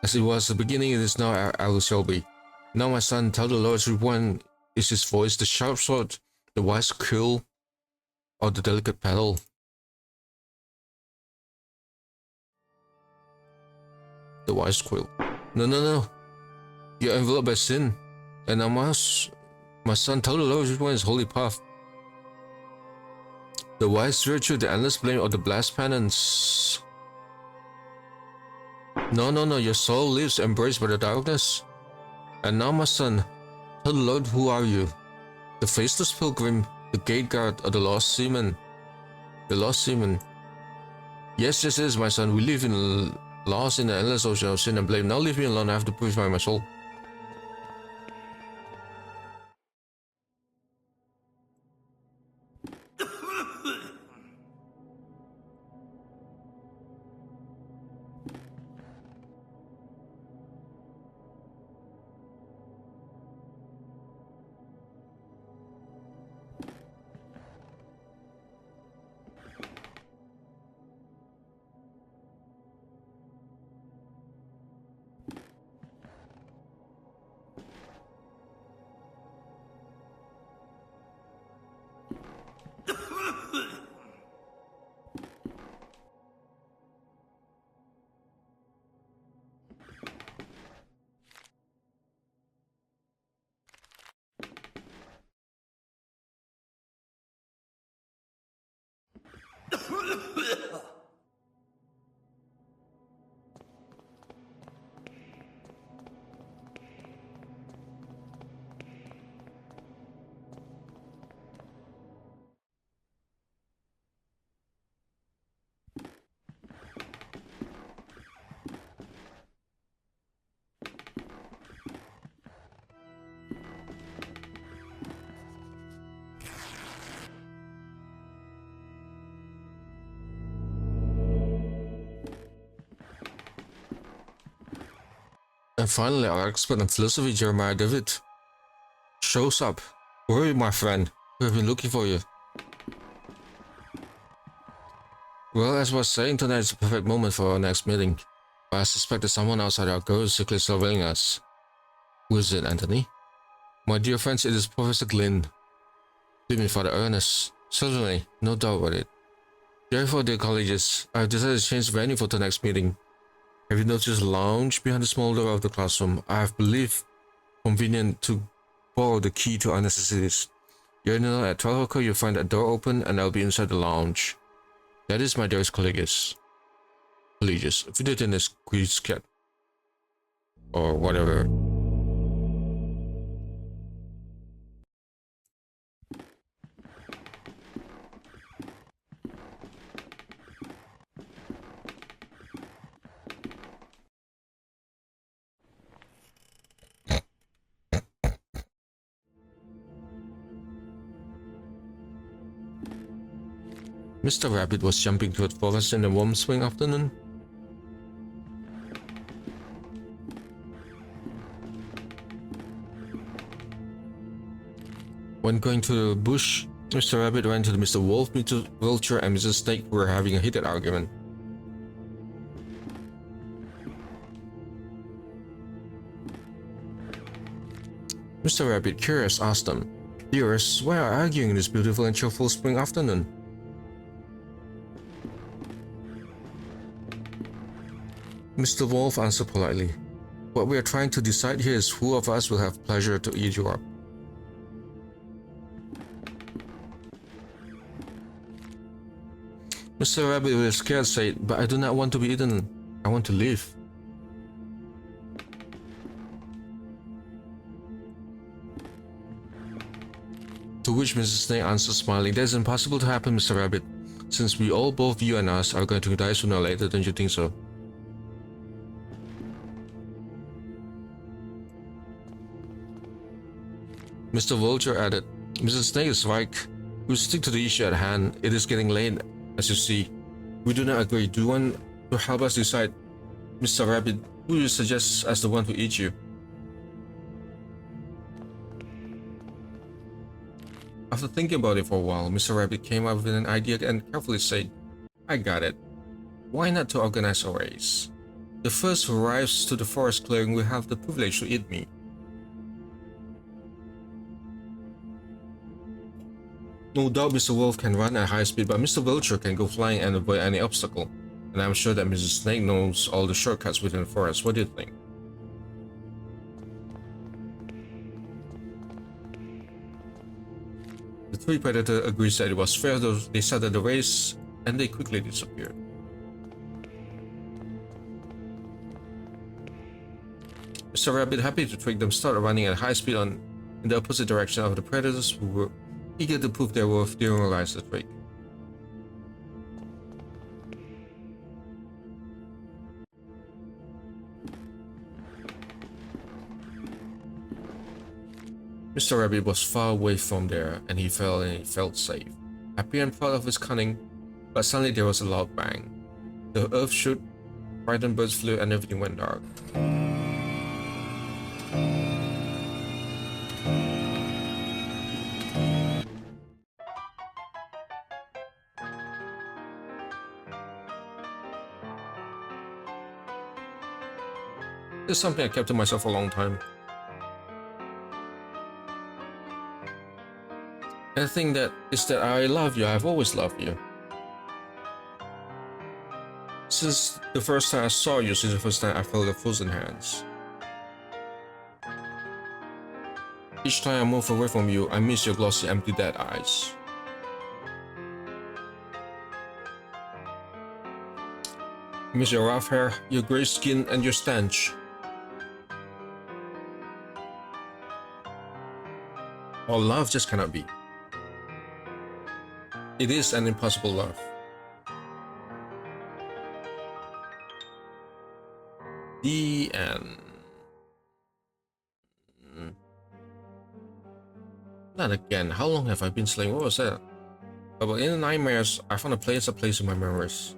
As it was the beginning, it is now, ever shall be. Now, my son, tell the Lord's reborn is his voice, the sharp sword, the wise quill, or the delicate petal. The wise quill. No. You're enveloped by sin. And now, my son, tell the Lord's reborn his holy path. The wise virtue, the endless blame, or the blessed penance. No, your soul lives embraced by the darkness. And now, my son, tell the Lord, who are you? The faceless pilgrim, the gate guard, or the lost seaman? The lost seaman. Yes, it is, my son. We live lost in the endless ocean of sin and blame. Now leave me alone. I have to purify my soul. And finally, our expert in philosophy, Jeremiah David, shows up. Where are you, my friend? We have been looking for you. Well, as I was saying, tonight is a perfect moment for our next meeting. But I suspect that someone outside our goal is secretly surveilling us. Who is it, Anthony? My dear friends, it is Professor Glynn. Give me Father Ernest. Certainly, no doubt about it. Therefore, dear colleagues, I have decided to change the venue for tonight's meeting. Have you noticed a lounge behind the small door of the classroom? I have believed convenient to borrow the key to our necessities. You know, at 12 o'clock you'll find that door open and I'll be inside the lounge. That is, my dearest colleagues. Colleagues, if you did in this quiz cat or whatever. Mr. Rabbit was jumping toward Forest in the warm spring afternoon. When going to the bush, Mr. Rabbit ran to Mr. Wolf, Mr. Vulture, and Mrs. Snake were having a heated argument. Mr. Rabbit, curious, asked them, "Dearest, why are you arguing this beautiful and cheerful spring afternoon?" Mr. Wolf answered politely, "What we are trying to decide here is who of us will have pleasure to eat you up." Mr. Rabbit was scared, said, "But I do not want to be eaten. I want to live." To which Mrs. Snake answered, smiling, "That is impossible to happen, Mr. Rabbit, since we all, both you and us, are going to die sooner or later, don't you think so?" Mr. Vulture added, "Mrs. Snake is right. We'll stick to the issue at hand. It is getting late, as you see. We do not agree. Do you want to help us decide?" Mr. Rabbit Who you suggest as the one to eat you? After thinking about it for a while, Mr. Rabbit came up with an idea and carefully said, I got it. Why not to organize a race? The first who arrives to the forest clearing will have the privilege to eat me. No doubt Mr. Wolf can run at high speed, but Mr. Vulture can go flying and avoid any obstacle. And I'm sure that Mrs. Snake knows all the shortcuts within the forest. What do you think? The three predators agreed that it was fair, though they started the race and they quickly disappeared. Mr. Rabbit, happy to trick them, started running at high speed in the opposite direction of the predators who were eager to prove their worth during realized the trick. Mr. Rabbit was far away from there, and he felt safe, happy and proud of his cunning, but suddenly there was a loud bang. The earth shook, frightened birds flew, and everything went dark. This is something I kept to myself for a long time. And the thing that is that I love you, I've always loved you. Since the first time I saw you, since the first time I felt your frozen hands. Each time I move away from you, I miss your glossy, empty, dead eyes. I miss your rough hair, your gray skin, and your stench. All love just cannot be. It is an impossible love. The end. Not again. How long have I been slaying? What was that? But in the nightmares, I found a place in my memories.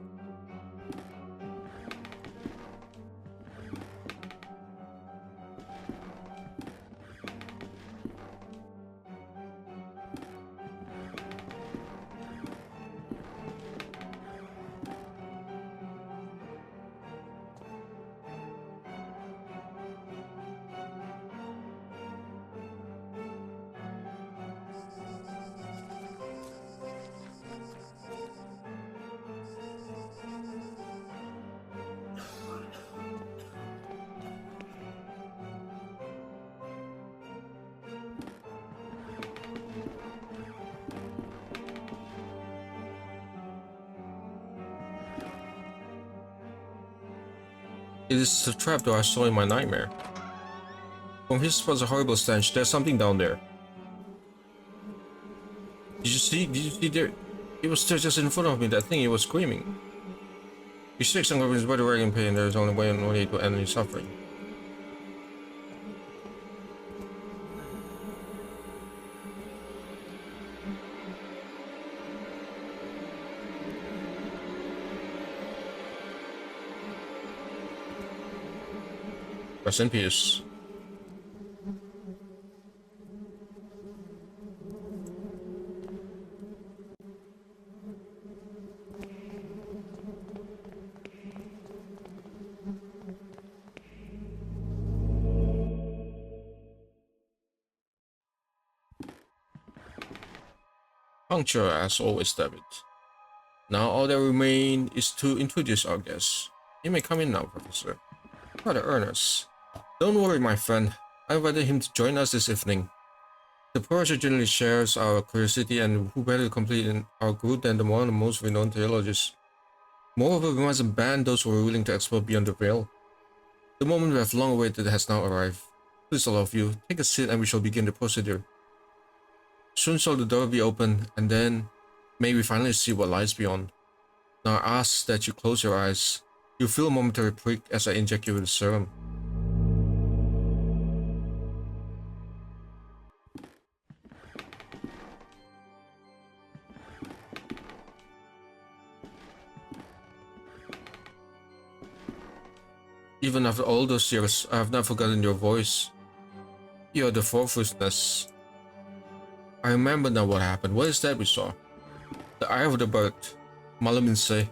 It is the trap that I saw in my nightmare. From his was a horrible stench. There's something down there. Did you see? Did you see there? It was still just in front of me. That thing, it was screaming. You sick son of his body wearing in pain. There is only one way to end his suffering. Rest in peace. Puncture as always, David. Now all that remains is to introduce our guest. You may come in now, Professor. Father Ernest. Don't worry, my friend. I invited him to join us this evening. The professor generally shares our curiosity, and who better to complete in our group than one of the most renowned theologians. Moreover, we mustn't ban those who are willing to explore beyond the veil. The moment we have long awaited has now arrived. Please, all of you, take a seat and we shall begin the procedure. Soon shall the door be opened, and then may we finally see what lies beyond. Now I ask that you close your eyes. You feel a momentary prick as I inject you with the serum. Even after all those years, I have not forgotten your voice. You are the fourth witness. I remember now what happened. What is that we saw? The eye of the bird. Malaminse.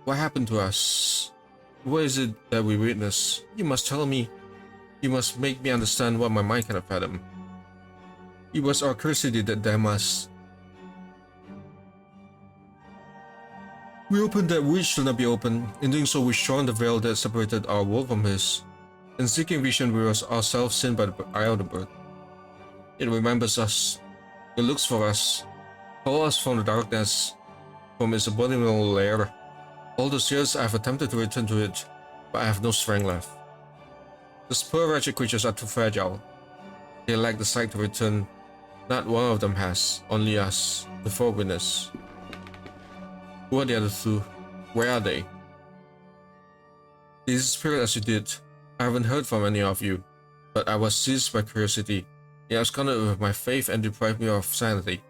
What happened to us? What is it that we witnessed? You must tell me. You must make me understand what my mind cannot fathom. It was our curiosity that damned us. We opened that which should not be opened. In doing so, we shorn the veil that separated our world from his. In seeking vision, we were ourselves seen by the eye of the bird. It remembers us. It looks for us. Calls us from the darkness, from its abominable lair. All those years I have attempted to return to it, but I have no strength left. These poor wretched creatures are too fragile. They lack the sight to return. Not one of them has, only us, the four witnesses. Who are the other two? Where are they? They disappeared as you did. I haven't heard from any of you, but I was seized by curiosity. It absconded with my faith and deprived me of sanity.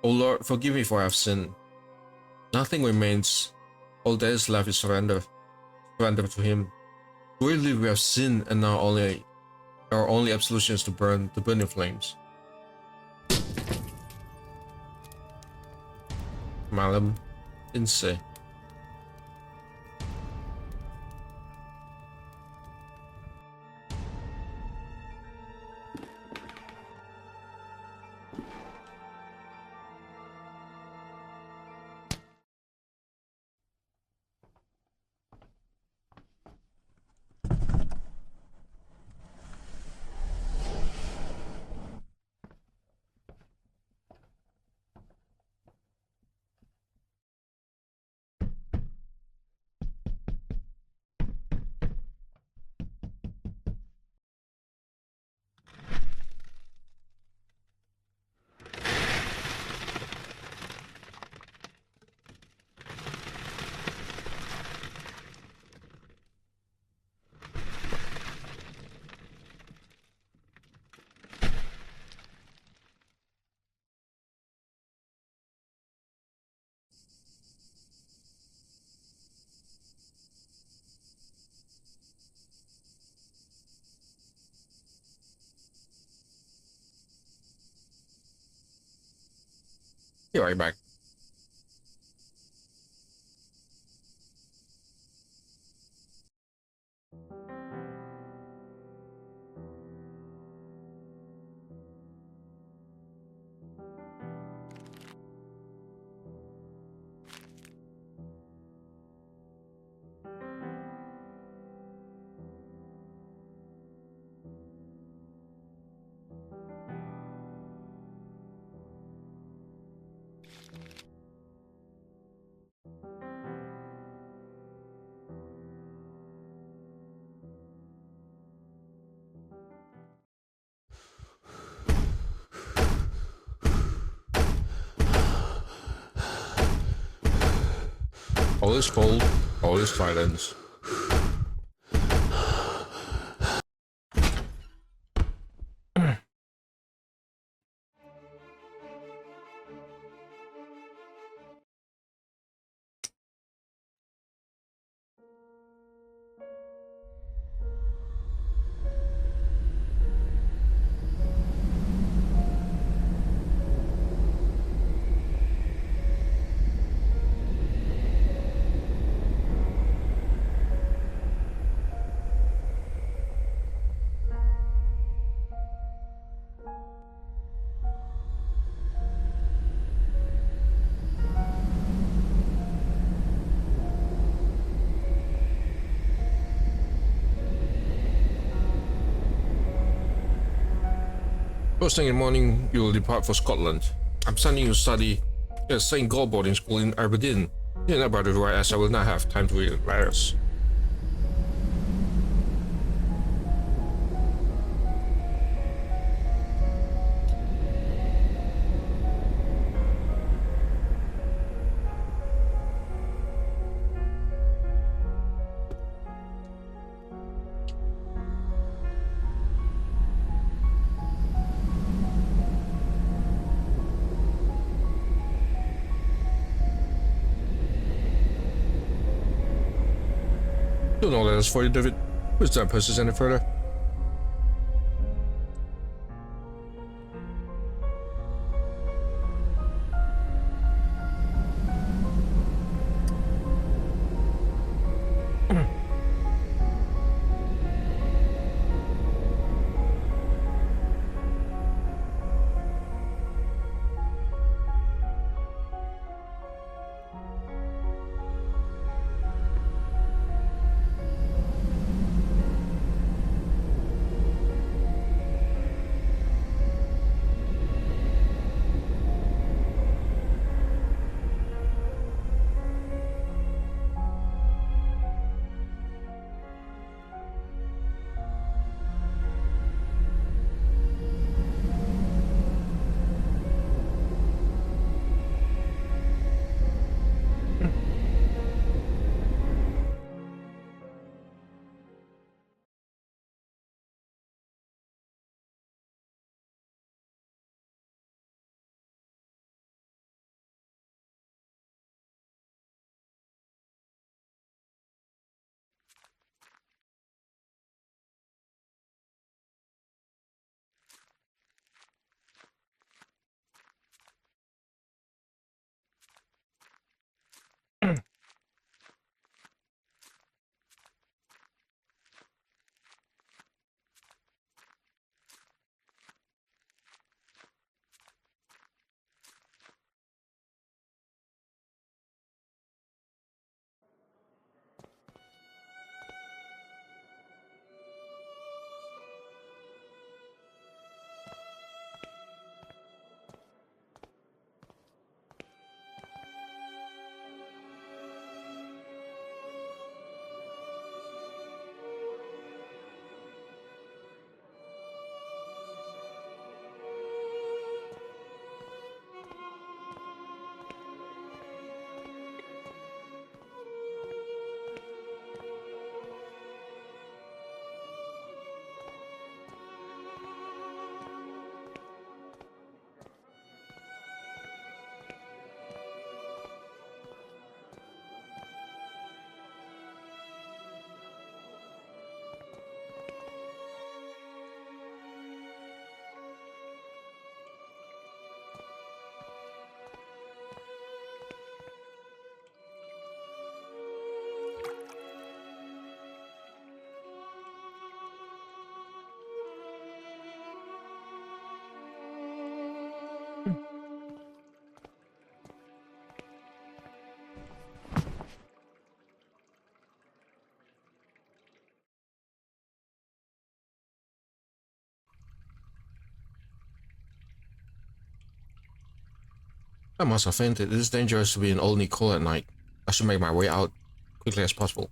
O Lord, forgive me for I have sinned. Nothing remains. All that is left is surrender. Surrender to Him. Really, we have sinned, and now our only absolution is to burn the burning flames. Malam Inse. Be right back. All is cold, all is silence. First thing in the morning, you will depart for Scotland. I'm sending you to study at St. Gall boarding school in Aberdeen. You're not about to write as I will not have time to read letters. Don't know that it's for you, David. Please don't push this any further. I must have fainted. It is dangerous to be in Old Nicole at night. I should make my way out quickly as possible.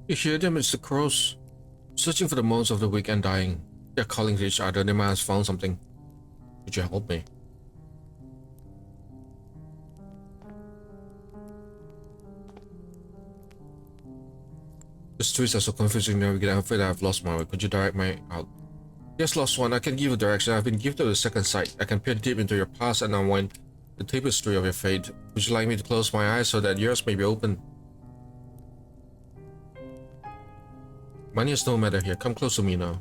You hear them? It's the crows. Searching for the moans of the weak and dying. They're calling to each other. They might have found something. Could you help me? The streets are so confusing now. I'm afraid I've lost my way. Could you direct me out? Yes, lost one. I can give you direction. I've been gifted with a second sight. I can peer deep into your past and unwind the tapestry of your fate. Would you like me to close my eyes so that yours may be open? Money is no matter here. Come close to me now.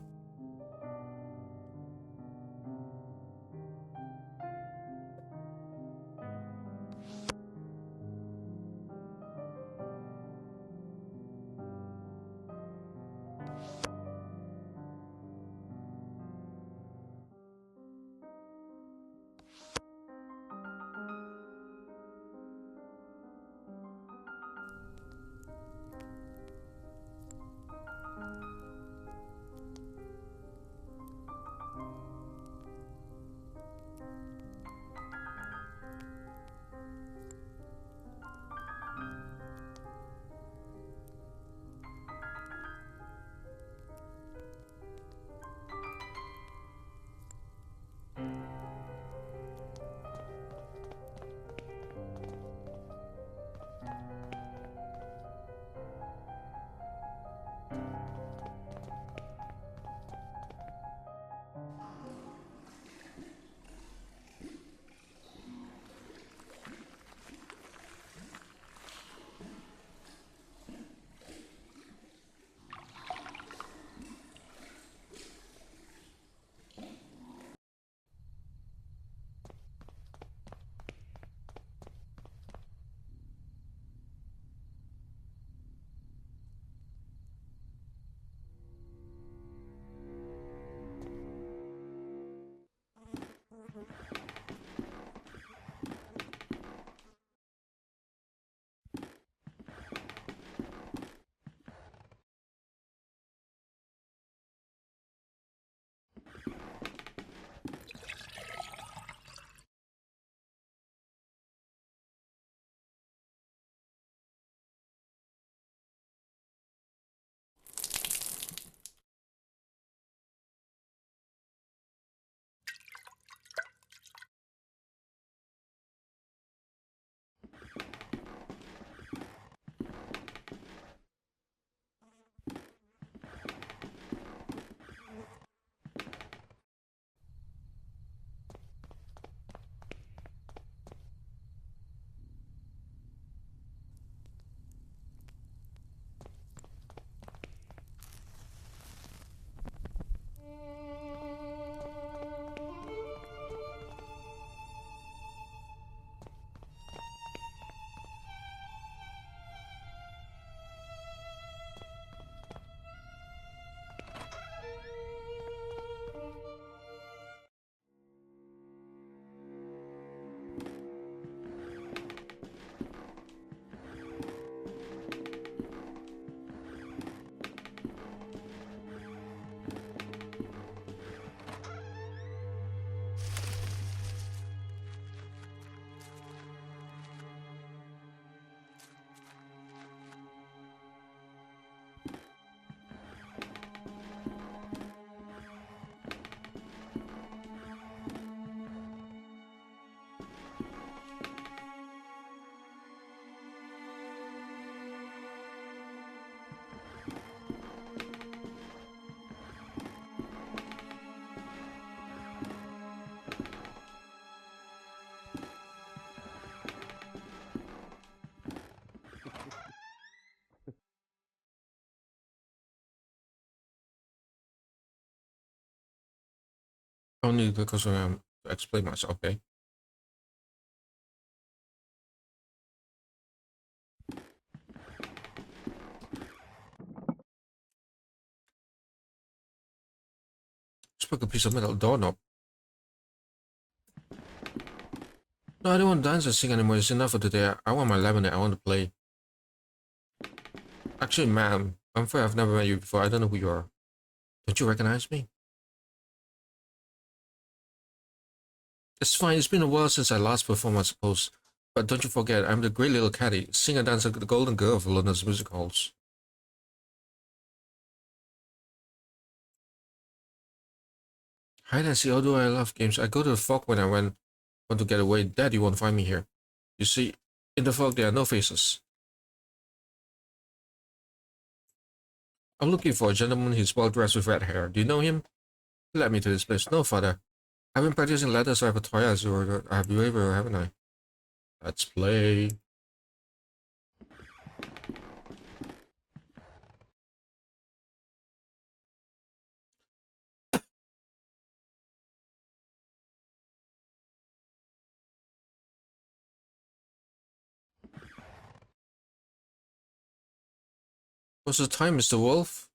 Only because to explain myself, okay? Just broke a piece of metal doorknob. No, I don't want to dance and sing anymore. It's enough for today. I want my lemonade. I want to play. Actually, ma'am, I'm afraid I've never met you before. I don't know who you are. Don't you recognize me? It's fine. It's been a while since I last performed, I suppose. But don't you forget, I'm the great little caddy, singer dancer, the golden girl of London's music halls. Hi Nancy, although I love games, I go to the fog when I want to get away. Dad, you won't find me here. You see, in the fog there are no faces. I'm looking for a gentleman who's well dressed with red hair. Do you know him? He led me to this place. No, father. I've been practicing letters so I have a toy as you I have behavior, haven't I? Let's play. What's the time, Mr. Wolf?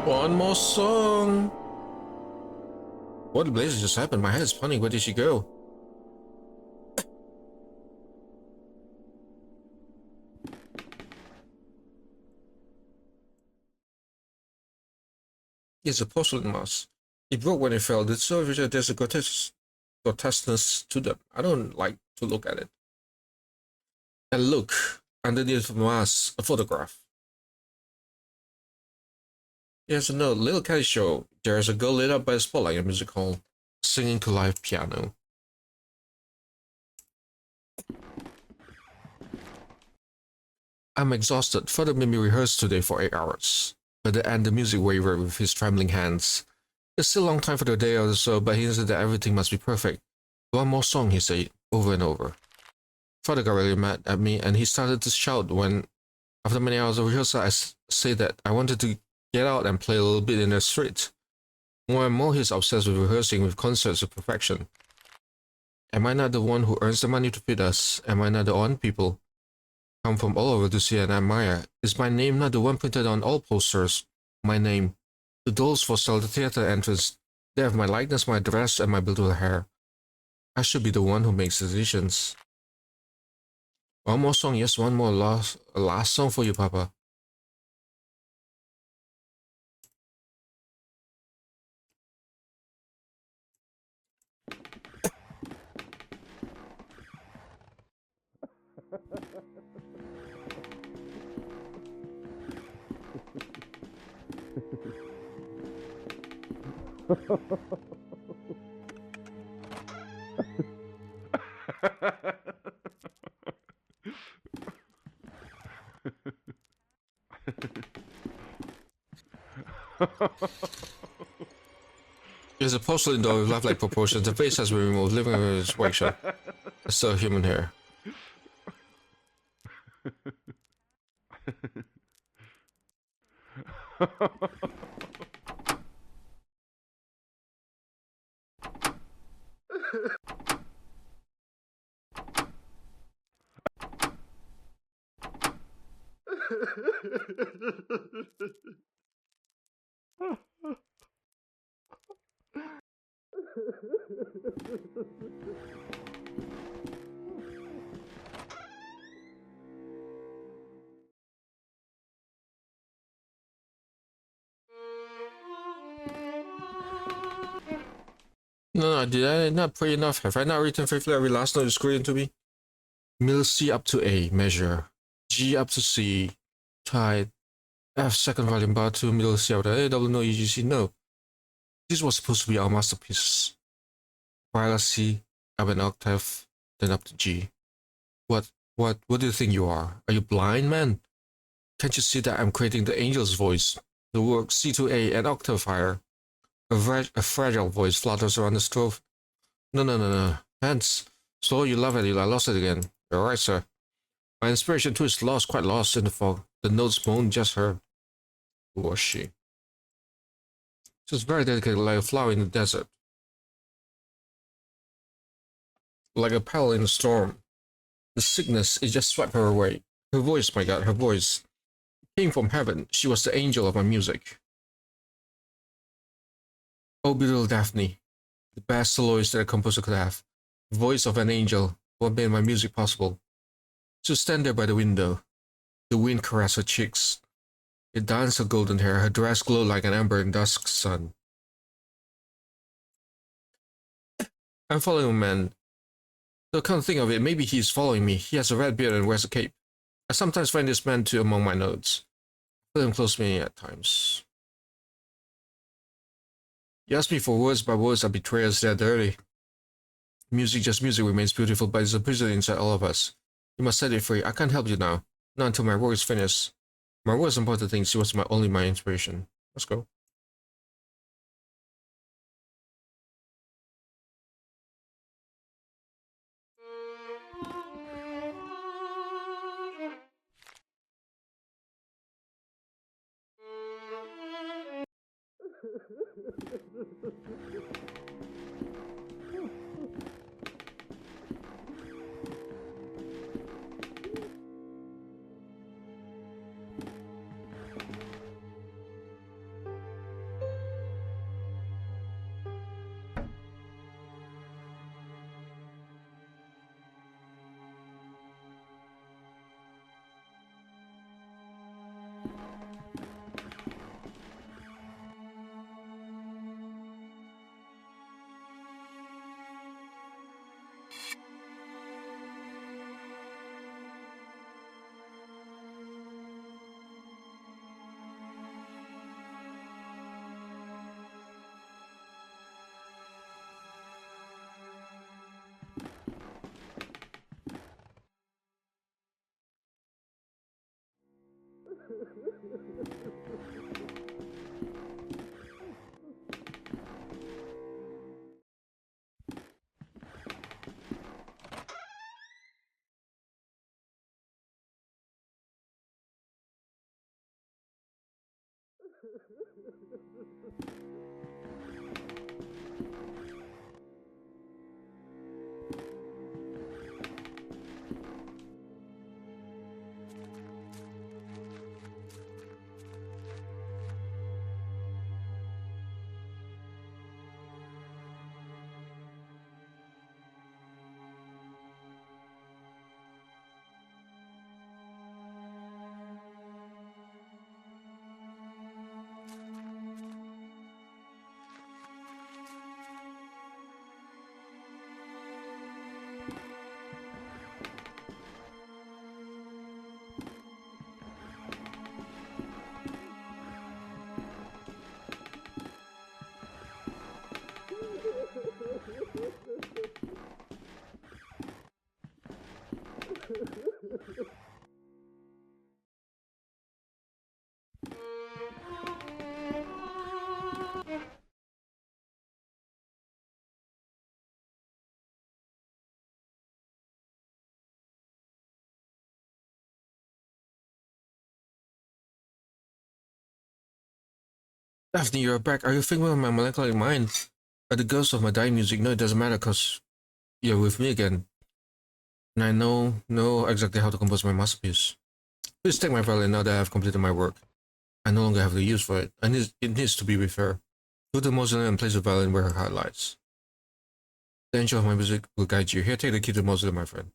One more song. What the blazes just happened? My head is spinning. Where did she go? It's a porcelain mouse. It broke when it fell. There's a grotesqueness to them. I don't like to look at it. And look, underneath the mask, a photograph. Here's a note. Little Caddy Show. There's a girl lit up by a spotlight in a music hall, singing to live piano. I'm exhausted. Father made me rehearse today for 8 hours. By the end, the music wavered with his trembling hands. It's still a long time for the day or so, but he insisted that everything must be perfect. One more song, he said, over and over. Father got really mad at me, and he started to shout when, after many hours of rehearsal, I said that I wanted to get out and play a little bit in the street. More and more, he's obsessed with rehearsing with concerts of perfection. Am I not the one who earns the money to feed us? Am I not the one people come from all over to see and admire? Is my name not the one printed on all posters? My name. The dolls foresell the theater entrance. They have my likeness, my dress, and my beautiful hair. I should be the one who makes decisions. One more song, yes, one more last song for you, Papa. There's a porcelain doll with lifelike proportions. The face has been removed, living in its white shell. It's still human hair. No, did I not pray enough? Have I not written faithfully every last note is created to me? Middle C up to A, measure. G up to C, tide. F, second volume, bar 2, middle C up to A, double no, EGC, no. This was supposed to be our masterpiece. Viola C, up an octave, then up to G. What do you think you are? Are you blind, man? Can't you see that I'm creating the angel's voice? The work C to A, an octave higher. A fragile voice flutters around the stove. No. Hans, so you love it, I lost it again. You're right, sir. My inspiration too is lost, quite lost in the fog. The notes moan just heard. Who was she? She was very delicate, like a flower in the desert. Like a petal in a storm. The sickness, it just swept her away. Her voice, my God, her voice. Came from heaven. She was the angel of my music. Oh, beautiful Daphne. The best soloist that a composer could have. The voice of an angel. What made my music possible. To stand there by the window. The wind caressed her cheeks. It danced her golden hair. Her dress glowed like an ember in dusk sun. I'm following a man. Though come to think of it, maybe he's following me. He has a red beard and wears a cape. I sometimes find this man too among my notes. I feel him close to me at times. You ask me for words, but words are betrayers. They're dirty. Music, just music, remains beautiful, but it's a prison inside all of us. You must set it free. I can't help you now. Not until my work is finished. My work is important thing. She was only my inspiration. Let's go. Daphne, you're back. Are you thinking of my melancholy mind? The ghost of my dying music? No, it doesn't matter because you're with me again. And I know exactly how to compose my masterpiece. Please take my violin now that I have completed my work. I no longer have the use for it. It needs to be with her. Go to the mausoleum and place the violin where her heart lies. The angel of my music will guide you. Here, take the key to the mausoleum, my friend.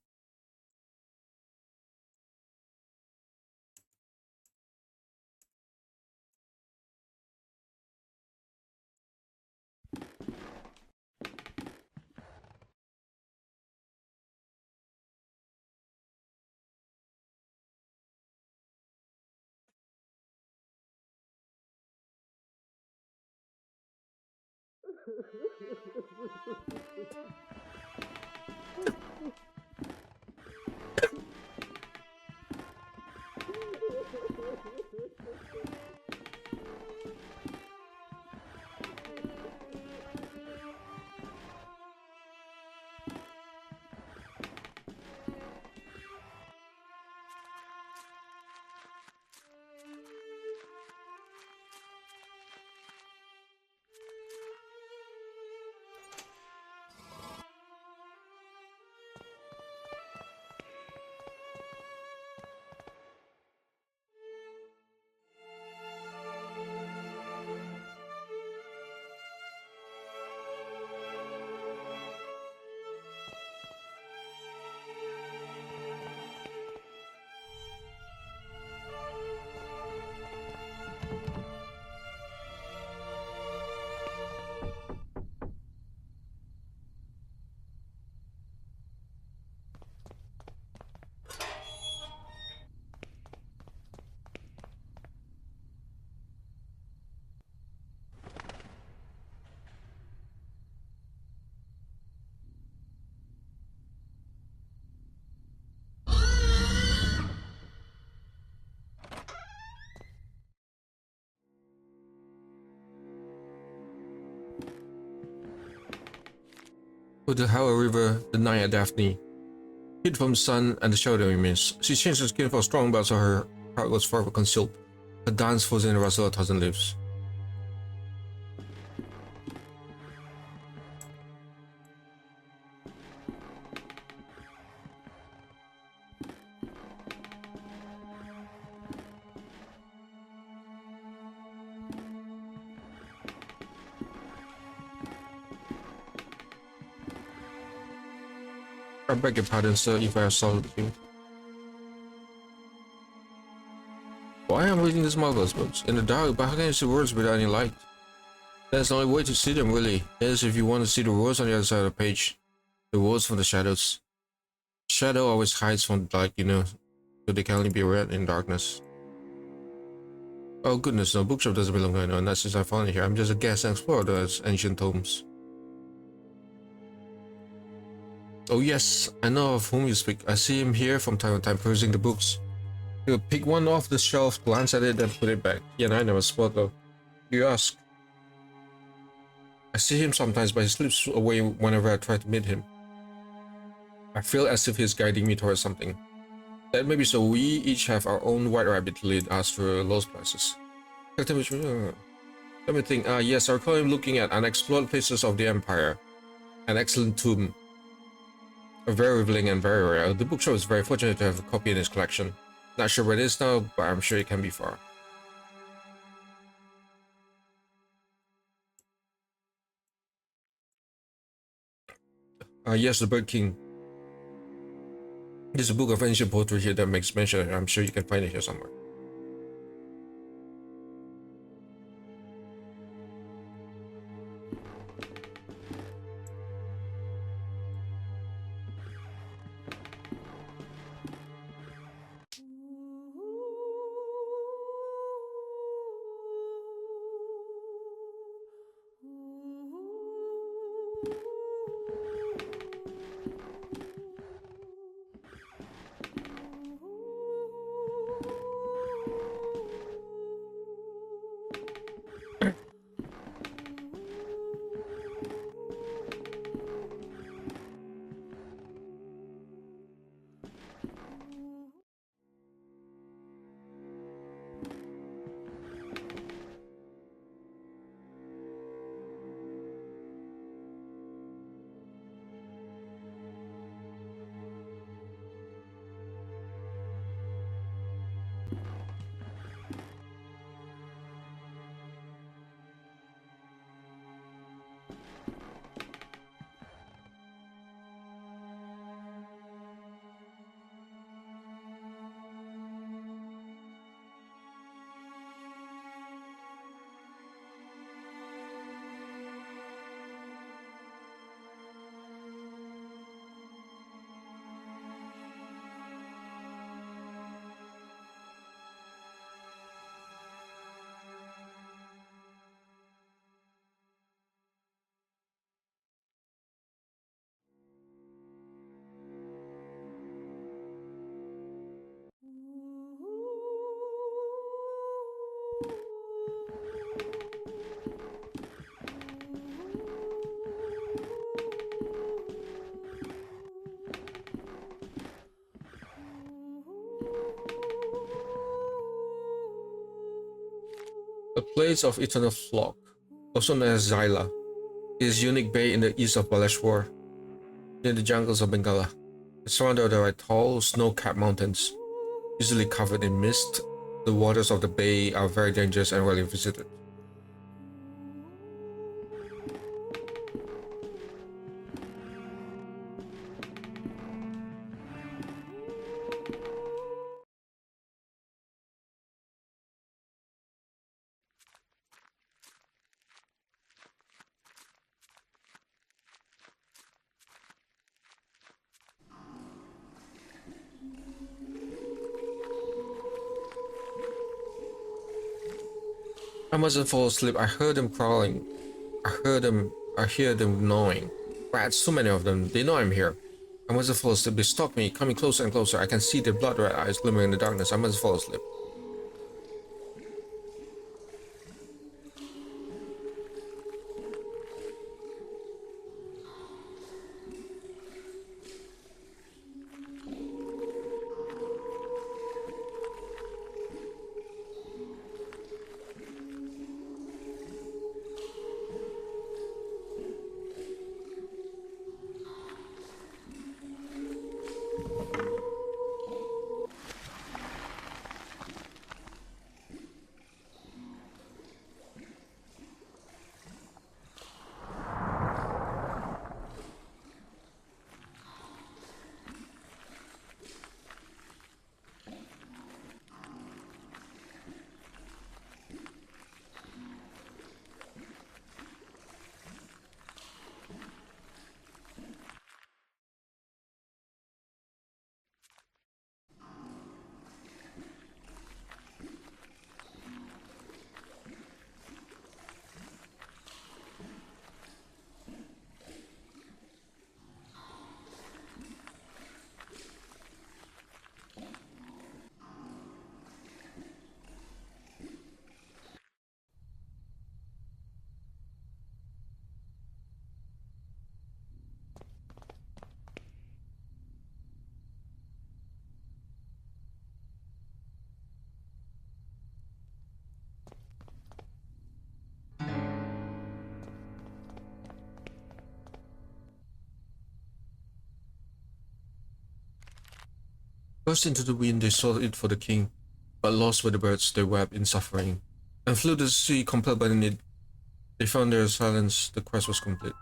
Oh, the Howell River, the Naya Daphne. Hid from sun and the shadowy mist. She changed her skin for strong but so her heart was forever concealed. Her dance falls in the rustle of a thousand leaves. I beg your pardon, sir, if I assaulted you. Why am I reading these marvelous books? In the dark, but how can you see words without any light? That's the only way to see them, really. Is if you want to see the words on the other side of the page. The words from the shadows. Shadow always hides from the light, you know, so they can only be read in darkness. Oh goodness, no, bookshop doesn't belong to anyone, not since I found it here. I'm just a guest and explorer of those ancient tomes. Oh yes, I know of whom you speak. I see him here from time to time perusing the books. He'll pick one off the shelf, glance at it, then put it back. He and I never spot though. You ask. I see him sometimes, but he slips away whenever I try to meet him. I feel as if he's guiding me towards something. That may be so. We each have our own white rabbit to lead us through lost places. Let me think. Yes, I recall him looking at unexplored places of the Empire. An excellent tomb. Very revealing and very rare. The bookshop is very fortunate to have a copy in his collection. Not sure where it is now, but I'm sure it can be far. Yes, the Bird King. There's a book of ancient poetry here that makes mention. I'm sure you can find it here somewhere. The Place of Eternal Flock, also known as Zyla, is a unique bay in the east of Baleshwar, near the jungles of Bengala. It's surrounded by tall, snow-capped mountains, usually covered in mist. The waters of the bay are very dangerous and rarely visited. I mustn't fall asleep. I heard them crawling. I hear them gnawing. Rats, so many of them. They know I'm here. I mustn't fall asleep. They stalk me, coming closer and closer. I can see their blood red eyes glimmering in the darkness. I mustn't fall asleep. Burst into the wind, they sought it for the king, but lost were the birds they wept in suffering, and flew to the sea, compelled by the need. They found their silence, the quest was complete.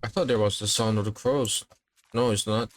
I thought there was the sound of the crows. No, it's not.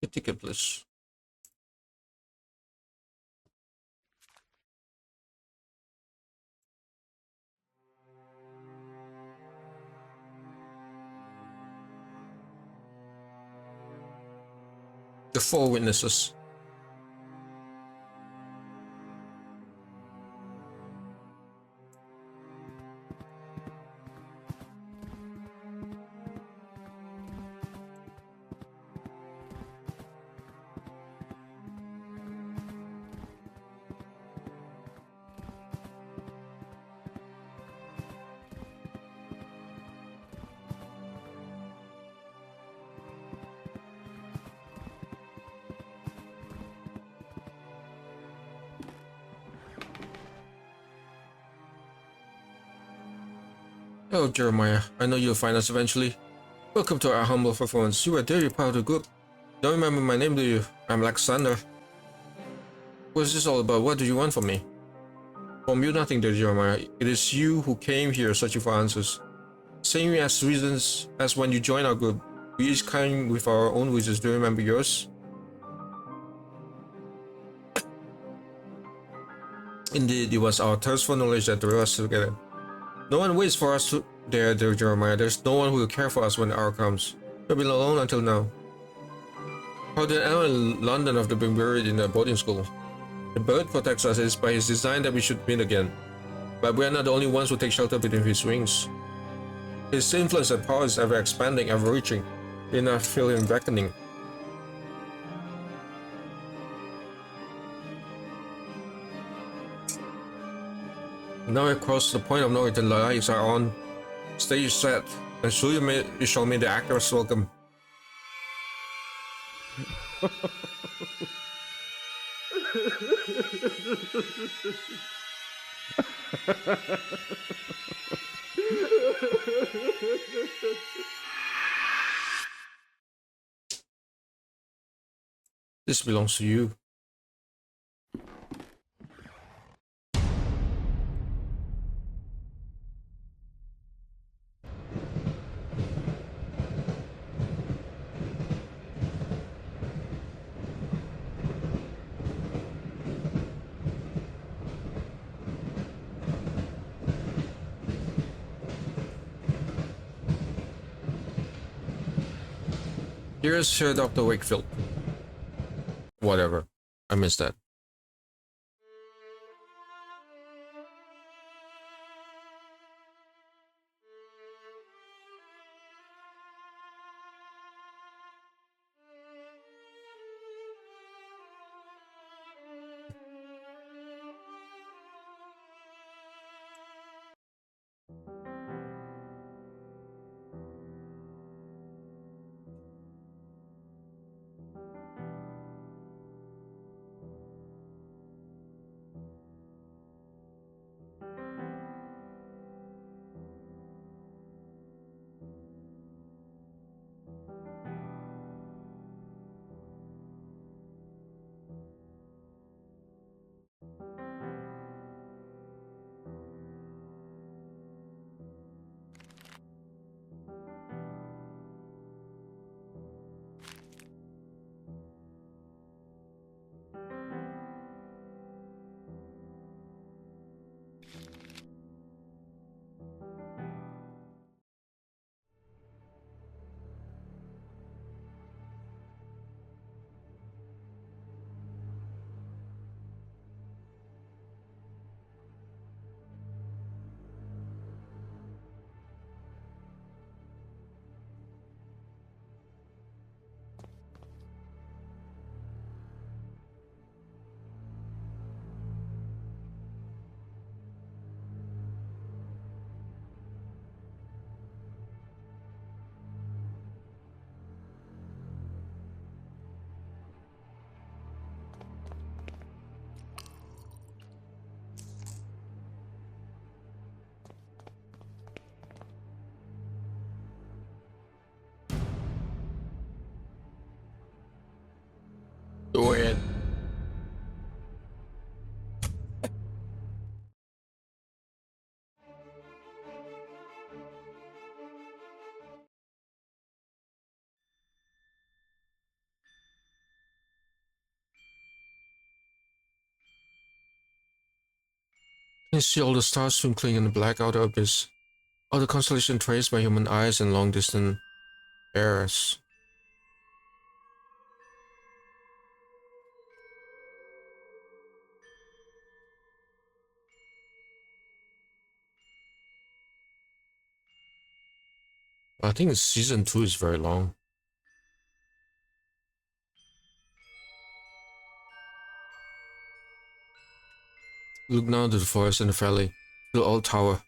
A ticket, please. The four witnesses. Oh, Jeremiah, I know you'll find us eventually. Welcome to our humble performance. You are very part of the group. Don't remember my name, do you? I'm Alexander. What's this all about? What do you want from me? From you, nothing, dear Jeremiah. It is you who came here searching for answers. Same as reasons as when you joined our group. We each came with our own reasons. Do you remember yours? Indeed, it was our thirst for knowledge that drew us together. No one waits for us dear Jeremiah. There's no one who will care for us when the hour comes. We've been alone until now. How did anyone in London have been buried in a boarding school? The bird protects us. It is by his design that we should meet again. But we are not the only ones who take shelter beneath his wings. His influence and power is ever expanding, ever reaching. You not feel him beckoning. Now we cross the point of no return. The lights are on. Stage set. And soon you shall meet the actors welcome. This belongs to you. Here's Sir Dr. Wakefield. Whatever. I missed that. Go ahead. Can you see all the stars twinkling in the black outer abyss? All the constellation traced by human eyes and long-distant airs. I think season 2 is very long. Look now to the forest and the valley, to the old tower,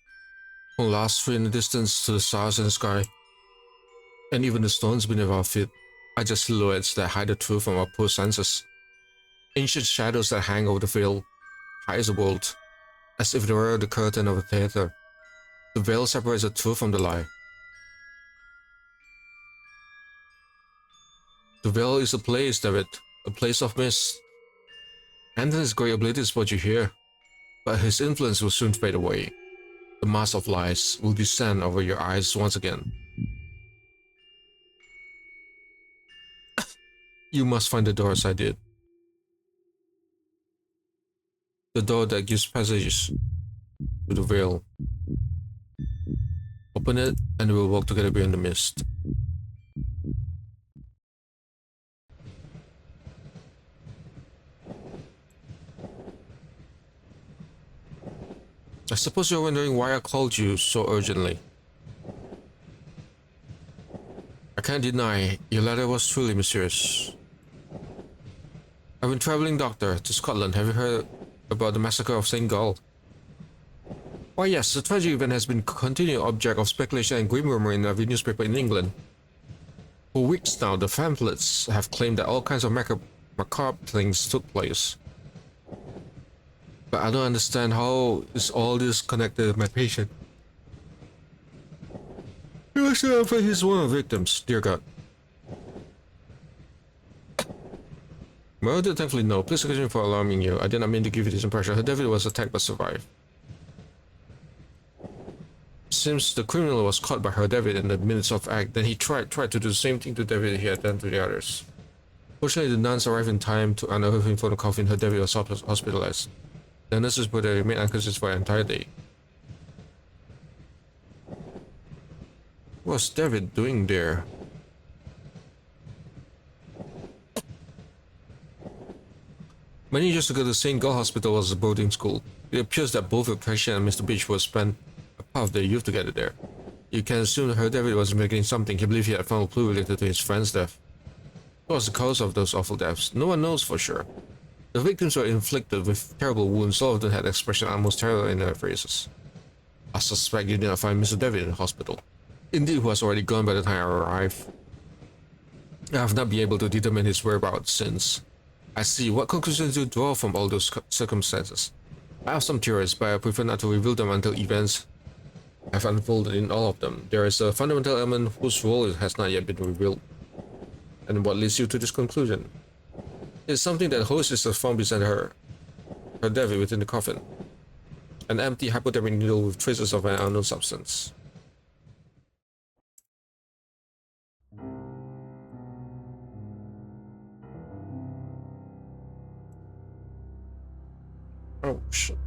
from last tree in the distance to the stars in the sky, and even the stones beneath our feet are just silhouettes that hide the truth from our poor senses. Ancient shadows that hang over the veil, high as the world, as if they were the curtain of a theater. The veil separates the truth from the lie. The veil is a place, David, a place of mist. Anthony's great ability is what you hear, but his influence will soon fade away. The mask of lies will descend over your eyes once again. You must find the door as I did. The door that gives passage to the veil. Open it and we will walk together beyond the mist. I suppose you're wondering why I called you so urgently. I can't deny your letter was truly mysterious. I've been traveling doctor to Scotland. Have you heard about the massacre of St. Gall? Why yes, the tragic event has been a continued object of speculation and grim rumor in every newspaper in England. For weeks now, the pamphlets have claimed that all kinds of macabre things took place. But I don't understand how is all this connected with my patient. He was he's one of the victims, dear God. Well, thankfully no. Please excuse me for alarming you. I did not mean to give you this impression. Her David was attacked but survived. Since the criminal was caught by her David in the minutes of act, then he tried to do the same thing to David he had done to the others. Fortunately, the nuns arrived in time to unearth him from the coffin. Her David was hospitalized. The nurses put her remain unconscious for an entire day. What was David doing there? Many years ago, the St. Gall Hospital was a boarding school. It appears that both the patient and Mr. Beach would spend a part of their youth together there. You can assume that her David was investigating something. He believed he had found a clue related to his friend's death. What was the cause of those awful deaths? No one knows for sure. The victims were inflicted with terrible wounds. All of them had expression almost terror in their faces. I suspect you did not find Mr. David in the hospital. Indeed, he was already gone by the time I arrived. I have not been able to determine his whereabouts since. I see. What conclusions do you draw from all those circumstances? I have some theories, but I prefer not to reveal them until events have unfolded in all of them. There is a fundamental element whose role has not yet been revealed. And what leads you to this conclusion? It's something that host is found beside her David within the coffin. An empty hypodermic needle with traces of an unknown substance. Oh shit.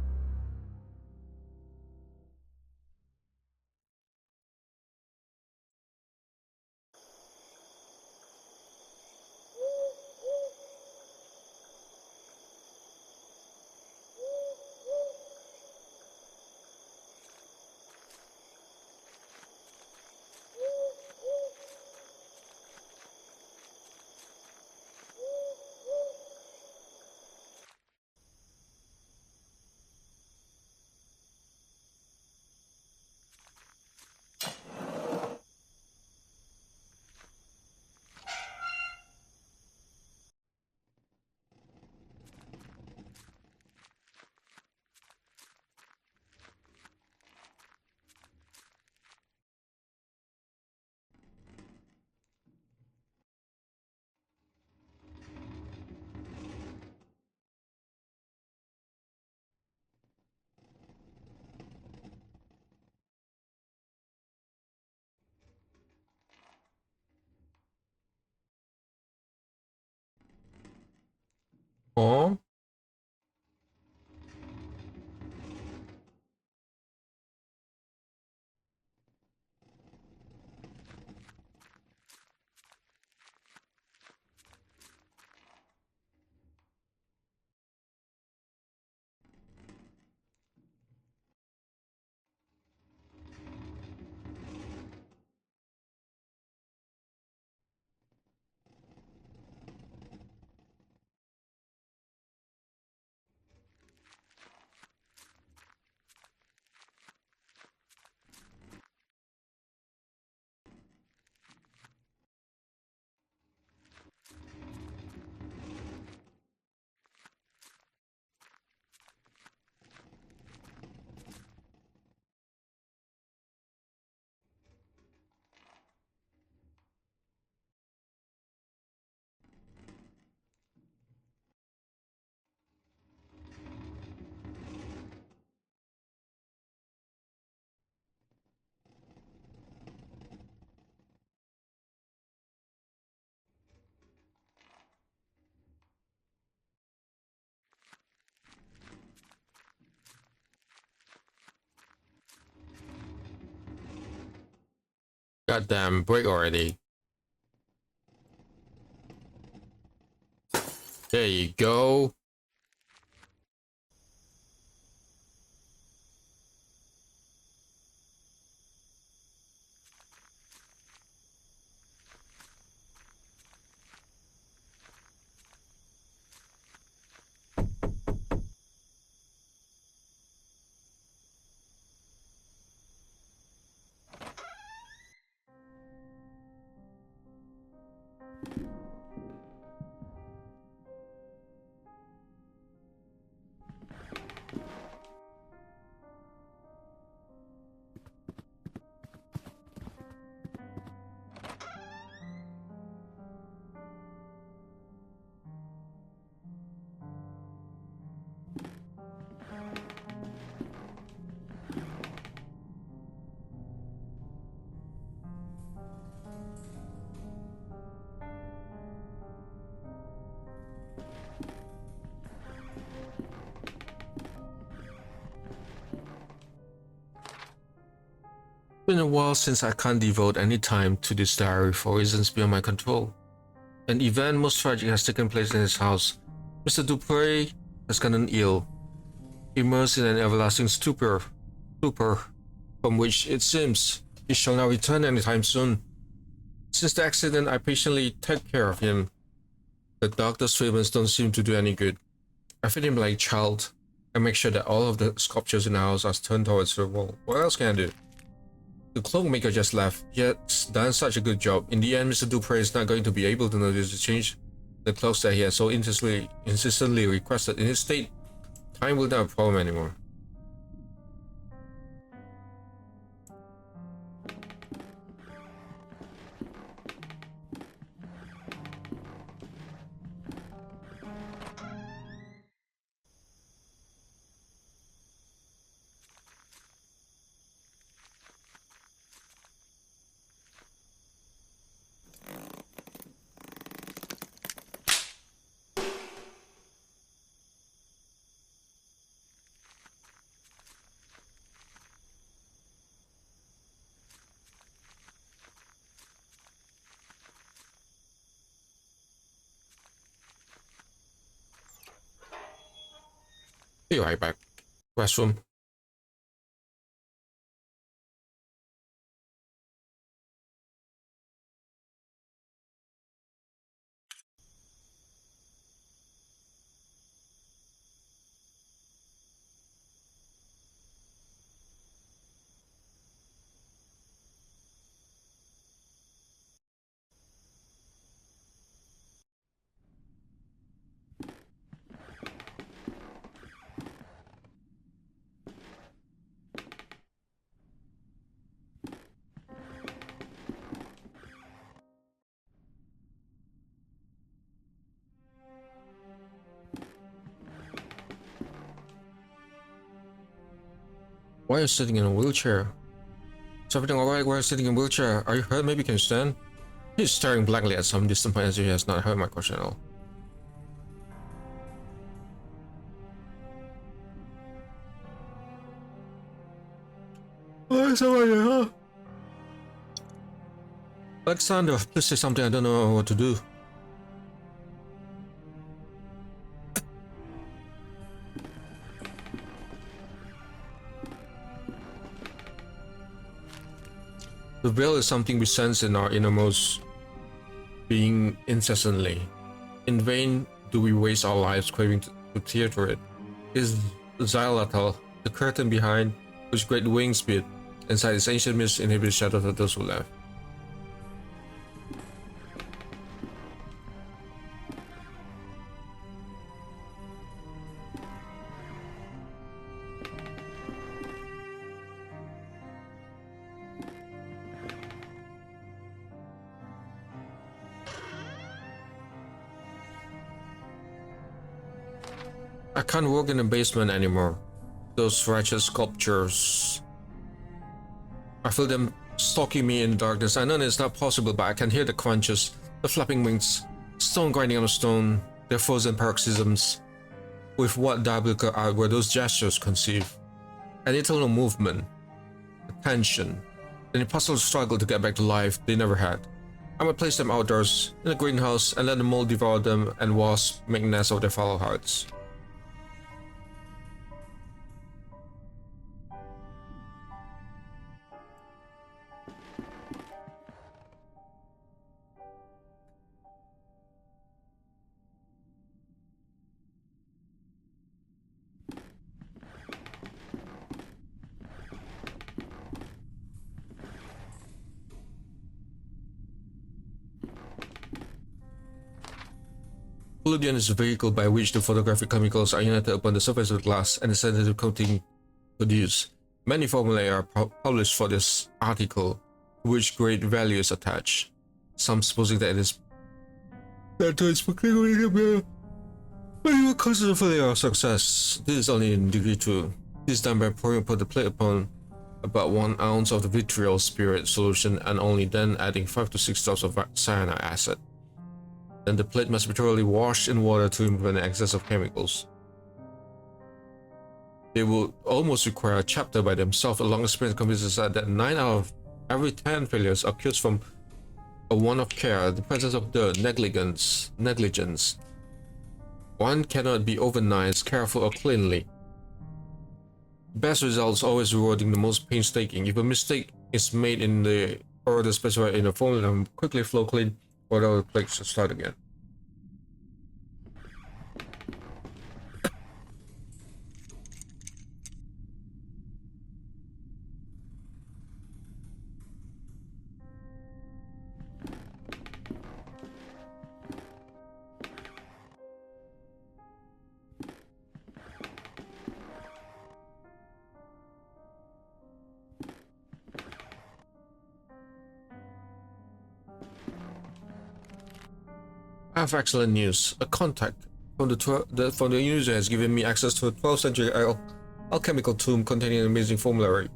Oh. Goddamn, break already. There you go. Been a while since I can't devote any time to this diary for reasons beyond my control. An event most tragic has taken place in his house. Mr. Dupre has gotten ill, immersed in an everlasting stupor from which it seems he shall not return anytime soon. Since the accident, I patiently take care of him. The doctor's treatments don't seem to do any good. I feed him like a child. I make sure that all of the sculptures in the house are turned towards the wall. What else can I do? The cloakmaker just left. He has done such a good job. In the end, Mr. Dupre is not going to be able to notice the change. The clothes that he has so insistently requested. In his state, time will not be a problem anymore. Be right back. Restroom. Why are you sitting in a wheelchair? Is everything alright? Why are you sitting in a wheelchair? Are you hurt? Maybe you can stand? He's staring blankly at some distant point as if he has not heard my question at all. Oh, it's alright, huh? Alexander, please say something. I don't know what to do. The veil is something we sense in our innermost being incessantly. In vain do we waste our lives craving to tear through it. It is Xylotal, the curtain behind which great wings beat. Inside its ancient mist inhibits shadows of those who left. I can't walk in the basement anymore. Those wretched sculptures. I feel them stalking me in the darkness. I know it's not possible, but I can hear the crunches, the flapping wings, stone grinding on stone, their frozen paroxysms. With what diabolical art were those gestures conceived? An eternal movement, a tension, an impossible struggle to get back to life they never had. I might place them outdoors, in a greenhouse, and let the mold devour them and wasps make nests of their fallow hearts. Collodion is a vehicle by which the photographic chemicals are united upon the surface of the glass and the sensitive coating produced. Many formulae are published for this article, to which great value is attached. Some supposing that it is particularly causes of failure or success. This is only in degree 2. This is done by pouring the plate upon about 1 ounce of the vitriol spirit solution and only then adding 5 to 6 drops of cyanide acid. Then the plate must be thoroughly washed in water to remove any excess of chemicals. They will almost require a chapter by themselves. A long experience convinces us that 9 out of every 10 failures occurs from a want of care, the presence of dirt, negligence. One cannot be over nice, careful, or cleanly. Best results always rewarding the most painstaking. If a mistake is made in the order specified in the formula, quickly flow clean, or the plate should start again. I have excellent news. A contact from the user has given me access to a 12th century alchemical tomb containing an amazing formulary.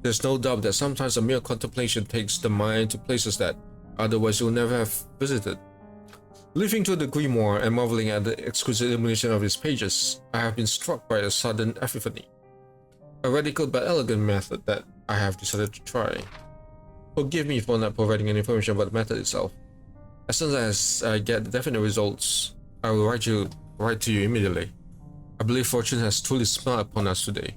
There's no doubt that sometimes a mere contemplation takes the mind to places that otherwise you'll never have visited. Leafing through the grimoire and marveling at the exquisite illumination of its pages, I have been struck by a sudden epiphany. A radical but elegant method that I have decided to try. Forgive me for not providing any information about the method itself. As soon as I get definite results, I will write to you immediately. I believe fortune has truly smiled upon us today.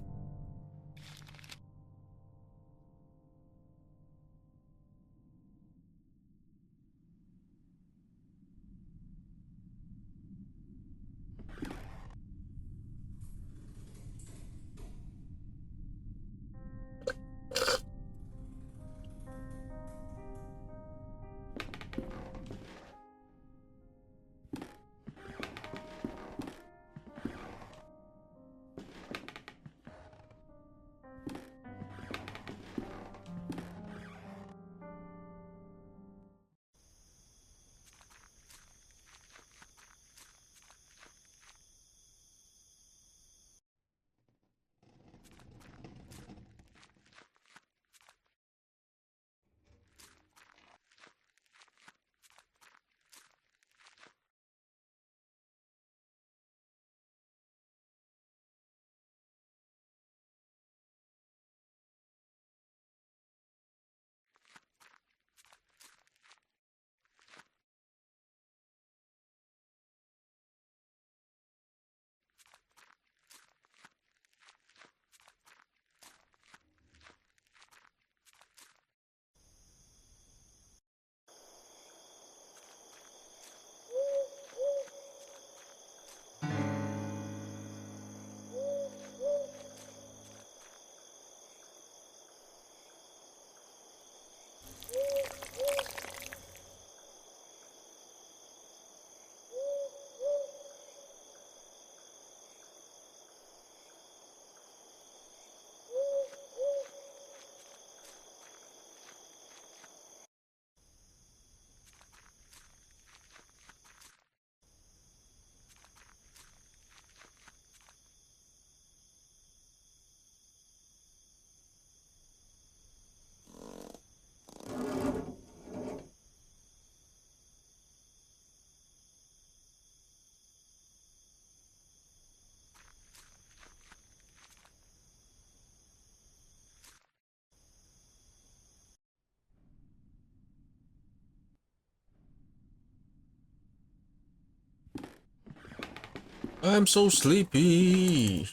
I'm so sleepy.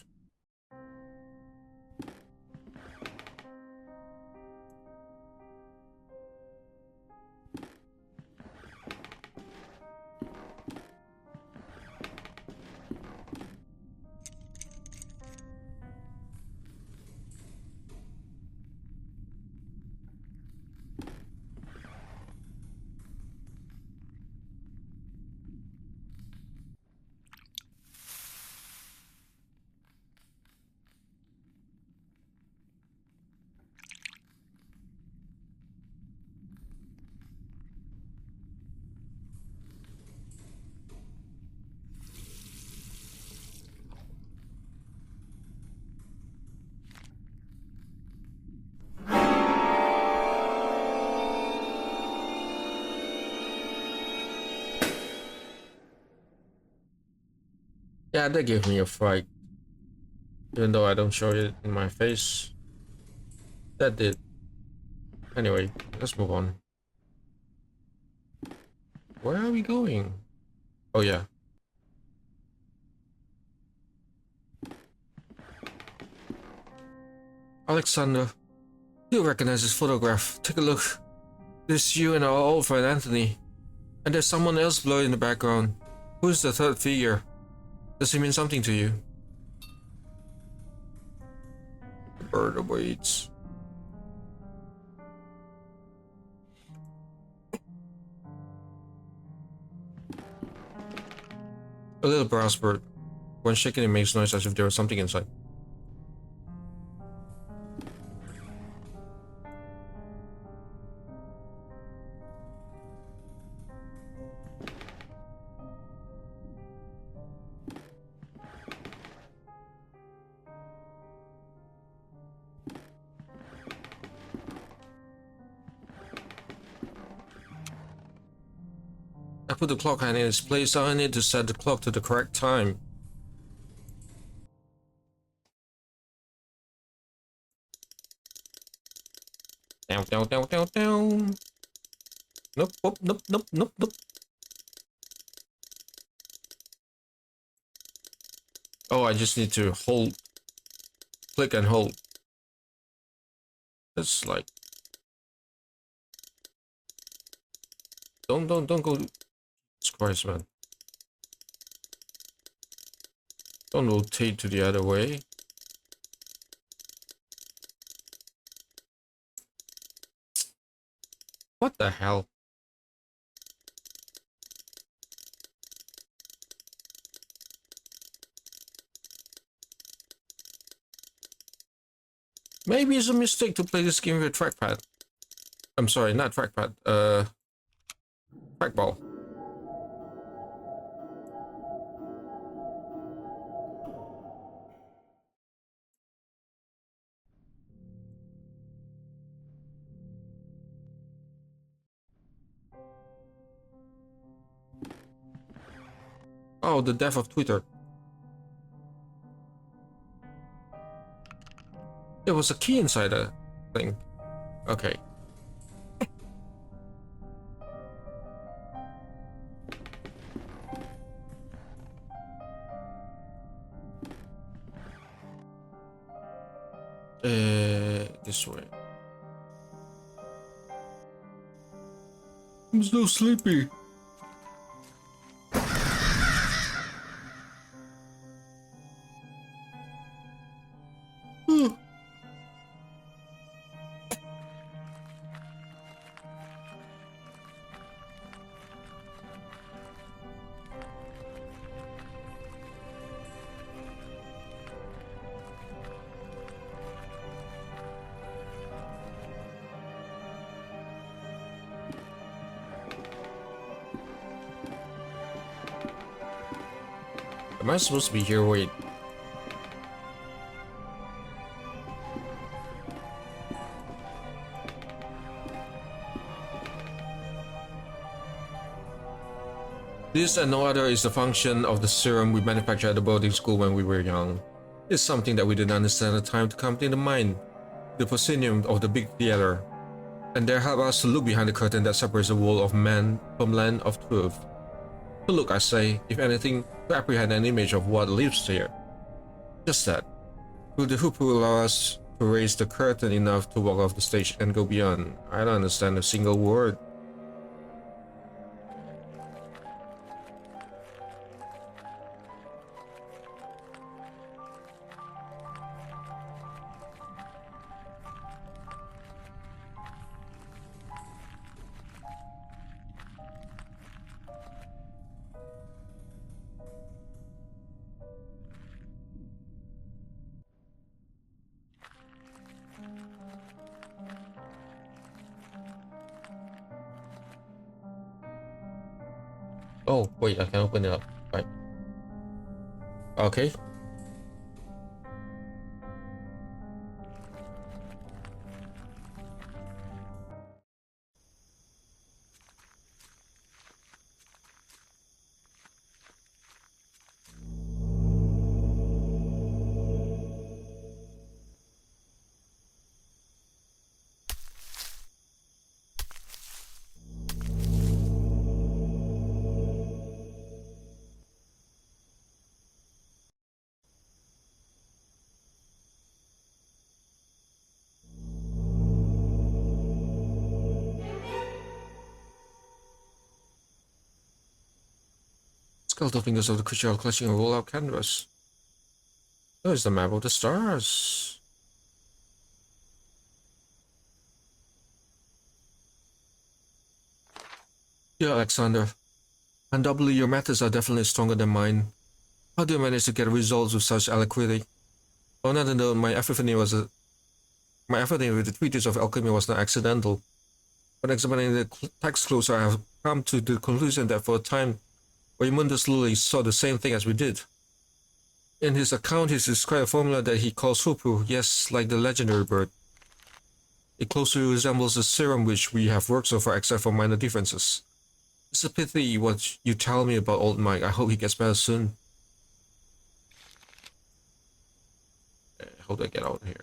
Yeah, that gave me a fright. Even though I don't show it in my face. That did. Anyway, let's move on. Where are we going? Oh yeah. Alexander, you recognize this photograph. Take a look. There's you and our old friend Anthony. And there's someone else blurred in the background. Who's the third figure? Does he mean something to you? The bird awaits. A little brass bird. When shaken, it makes noise as if there was something inside. I put the clock hand in its place. I need to set the clock to the correct time. Down, down, down, down, down. Nope, nope, nope, nope, nope, nope. Oh, I just need to hold, click and hold. It's like, don't go. Jesus Christ, man. Don't rotate to the other way. What the hell? Maybe it's a mistake to play this game with a trackpad. I'm sorry, not trackpad. Trackball. Oh, the death of Twitter. There was a key inside the thing. Okay. This way. I'm so sleepy. Am I supposed to be here? Wait. This and no other is the function of the serum we manufactured at the boarding school when we were young. It's something that we didn't understand at the time to complete the mind, the proscenium of the big theater, and there help us to look behind the curtain that separates the world of man from land of truth. To look, I say, if anything, to apprehend an image of what lives here. Just that. Will the hoop allow us to raise the curtain enough to walk off the stage and go beyond? I don't understand a single word. Oh, wait, I can open it up. Right. Okay. Skeletal fingers of the creature are clutching a roll-out canvas. There's the map of the stars. Dear Alexander, undoubtedly your methods are definitely stronger than mine. How do you manage to get results with such alacrity? On another note, my effort with the treatise of alchemy was not accidental. When examining the text closer, I have come to the conclusion that for a time, Raymundus Lully saw the same thing as we did. In his account, he described a formula that he calls Hupu, yes, like the legendary bird. It closely resembles the serum which we have worked so far except for minor differences. It's a pity what you tell me about old Mike. I hope he gets better soon. How do I get out here?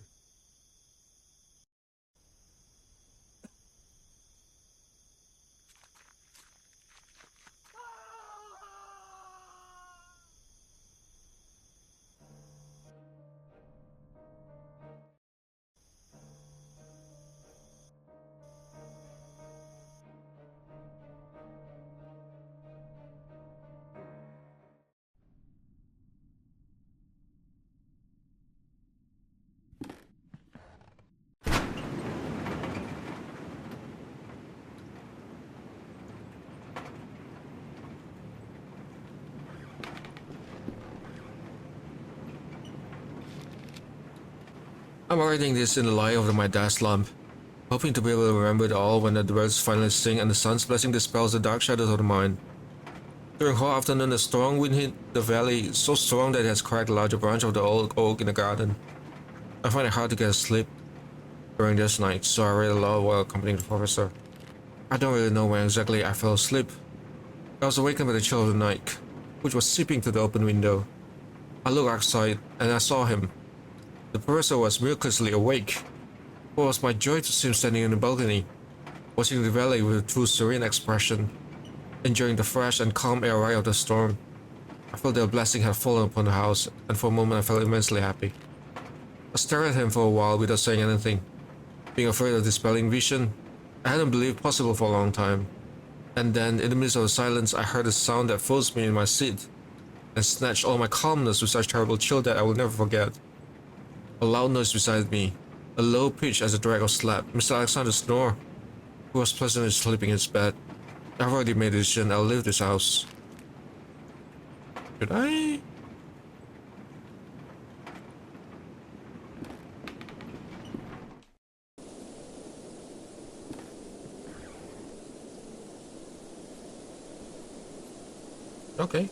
I'm writing this in the light of my desk lamp, hoping to be able to remember it all when the birds finally sing and the sun's blessing dispels the dark shadows of the mind. During whole afternoon, a strong wind hit the valley, so strong that it has cracked a larger branch of the old oak in the garden. I find it hard to get to sleep during this night, so I read aloud while accompanying the professor. I don't really know when exactly I fell asleep. I was awakened by the chill of the night, which was seeping through the open window. I looked outside, and I saw him. The professor was miraculously awake. It was my joy to see him standing in the balcony, watching the valley with a true serene expression, enjoying the fresh and calm air right of the storm. I felt that a blessing had fallen upon the house, and for a moment I felt immensely happy. I stared at him for a while without saying anything. Being afraid of dispelling vision, I hadn't believed possible for a long time. And then, in the midst of the silence, I heard a sound that froze me in my seat, and snatched all my calmness with such terrible chill that I will never forget. A loud noise beside me, a low pitch as a drag of slap. Mr. Alexander snore, who was pleasantly sleeping in his bed. I've already made a decision. I'll leave this house. Should I? Okay.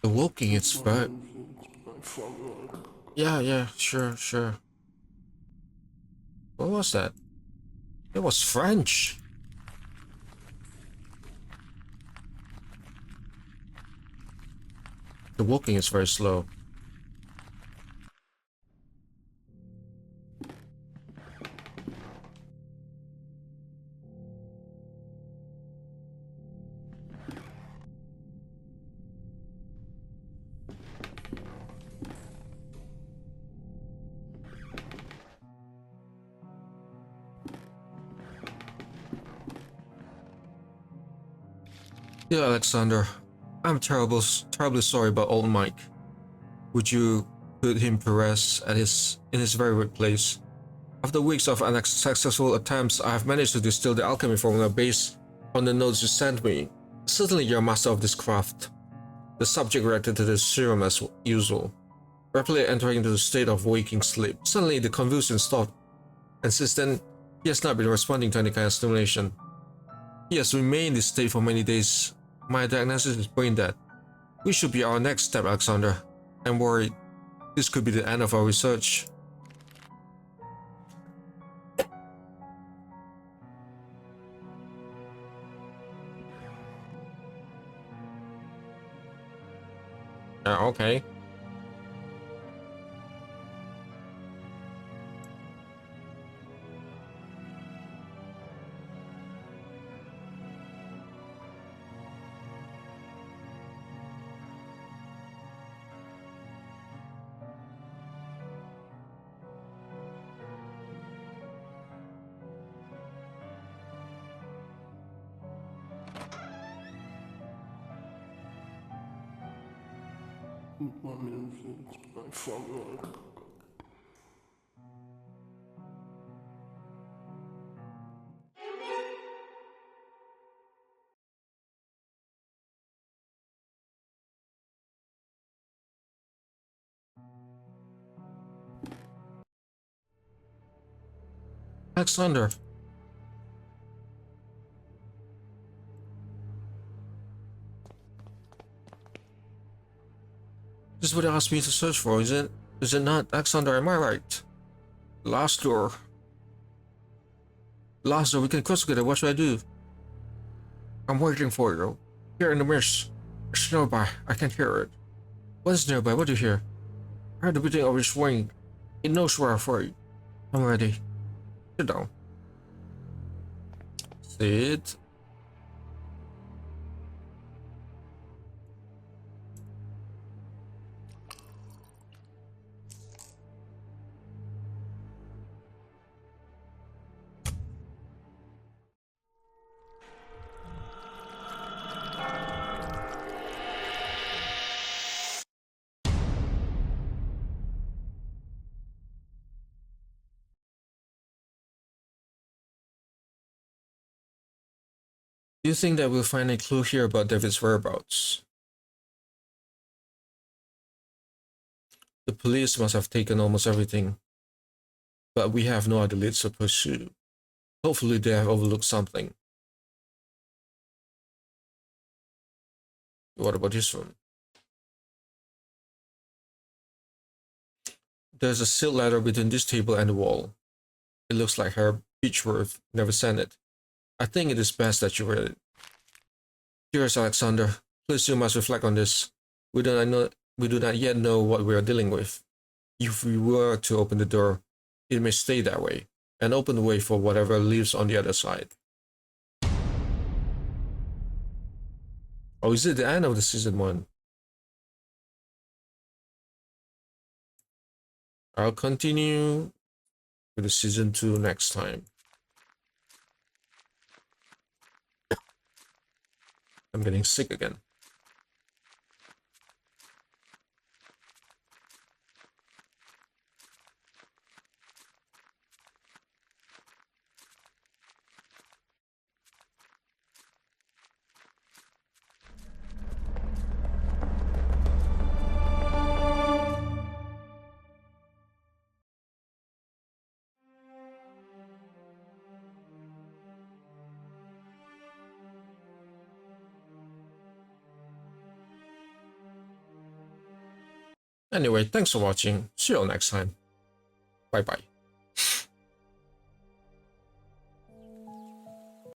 The walking, it's very... Yeah, sure. What was that? It was French. The walking is very slow. Dear Alexander, I'm terribly sorry about old Mike. Would you put him to rest in his very right place? After weeks of unsuccessful attempts, I have managed to distill the alchemy formula based on the notes you sent me. Certainly you're a master of this craft. The subject reacted to the serum as usual, rapidly entering into the state of waking sleep. Suddenly the convulsion stopped, and since then, he has not been responding to any kind of stimulation. He has remained in this state for many days. My diagnosis is brain dead. We should be our next step, Alexander. I'm worried. This could be the end of our research. Okay. Alexander. This is what they asked me to search for, is it? Is it not? Alexander, am I right? Last door. Last door, we can cross together. What should I do? I'm waiting for you. Here in the mist. It's nearby. I can hear it. What is nearby? What do you hear? I heard the beating of his wing. It knows we're afraid. I'm ready. Sit down. Sit. Do you think that we'll find a clue here about David's whereabouts? The police must have taken almost everything, but we have no other leads to pursue. Hopefully they have overlooked something. What about this one? There's a sealed letter between this table and the wall. It looks like Herb Beechworth never sent it. I think it is best that you read it. Dearest Alexander, please you must reflect on this. We do not yet know what we are dealing with. If we were to open the door, it may stay that way, and open the way for whatever lives on the other side. Oh, is it the end of the season 1? I'll continue with the season 2 next time. I'm getting sick again. Anyway, thanks for watching. See you all next time. Bye bye.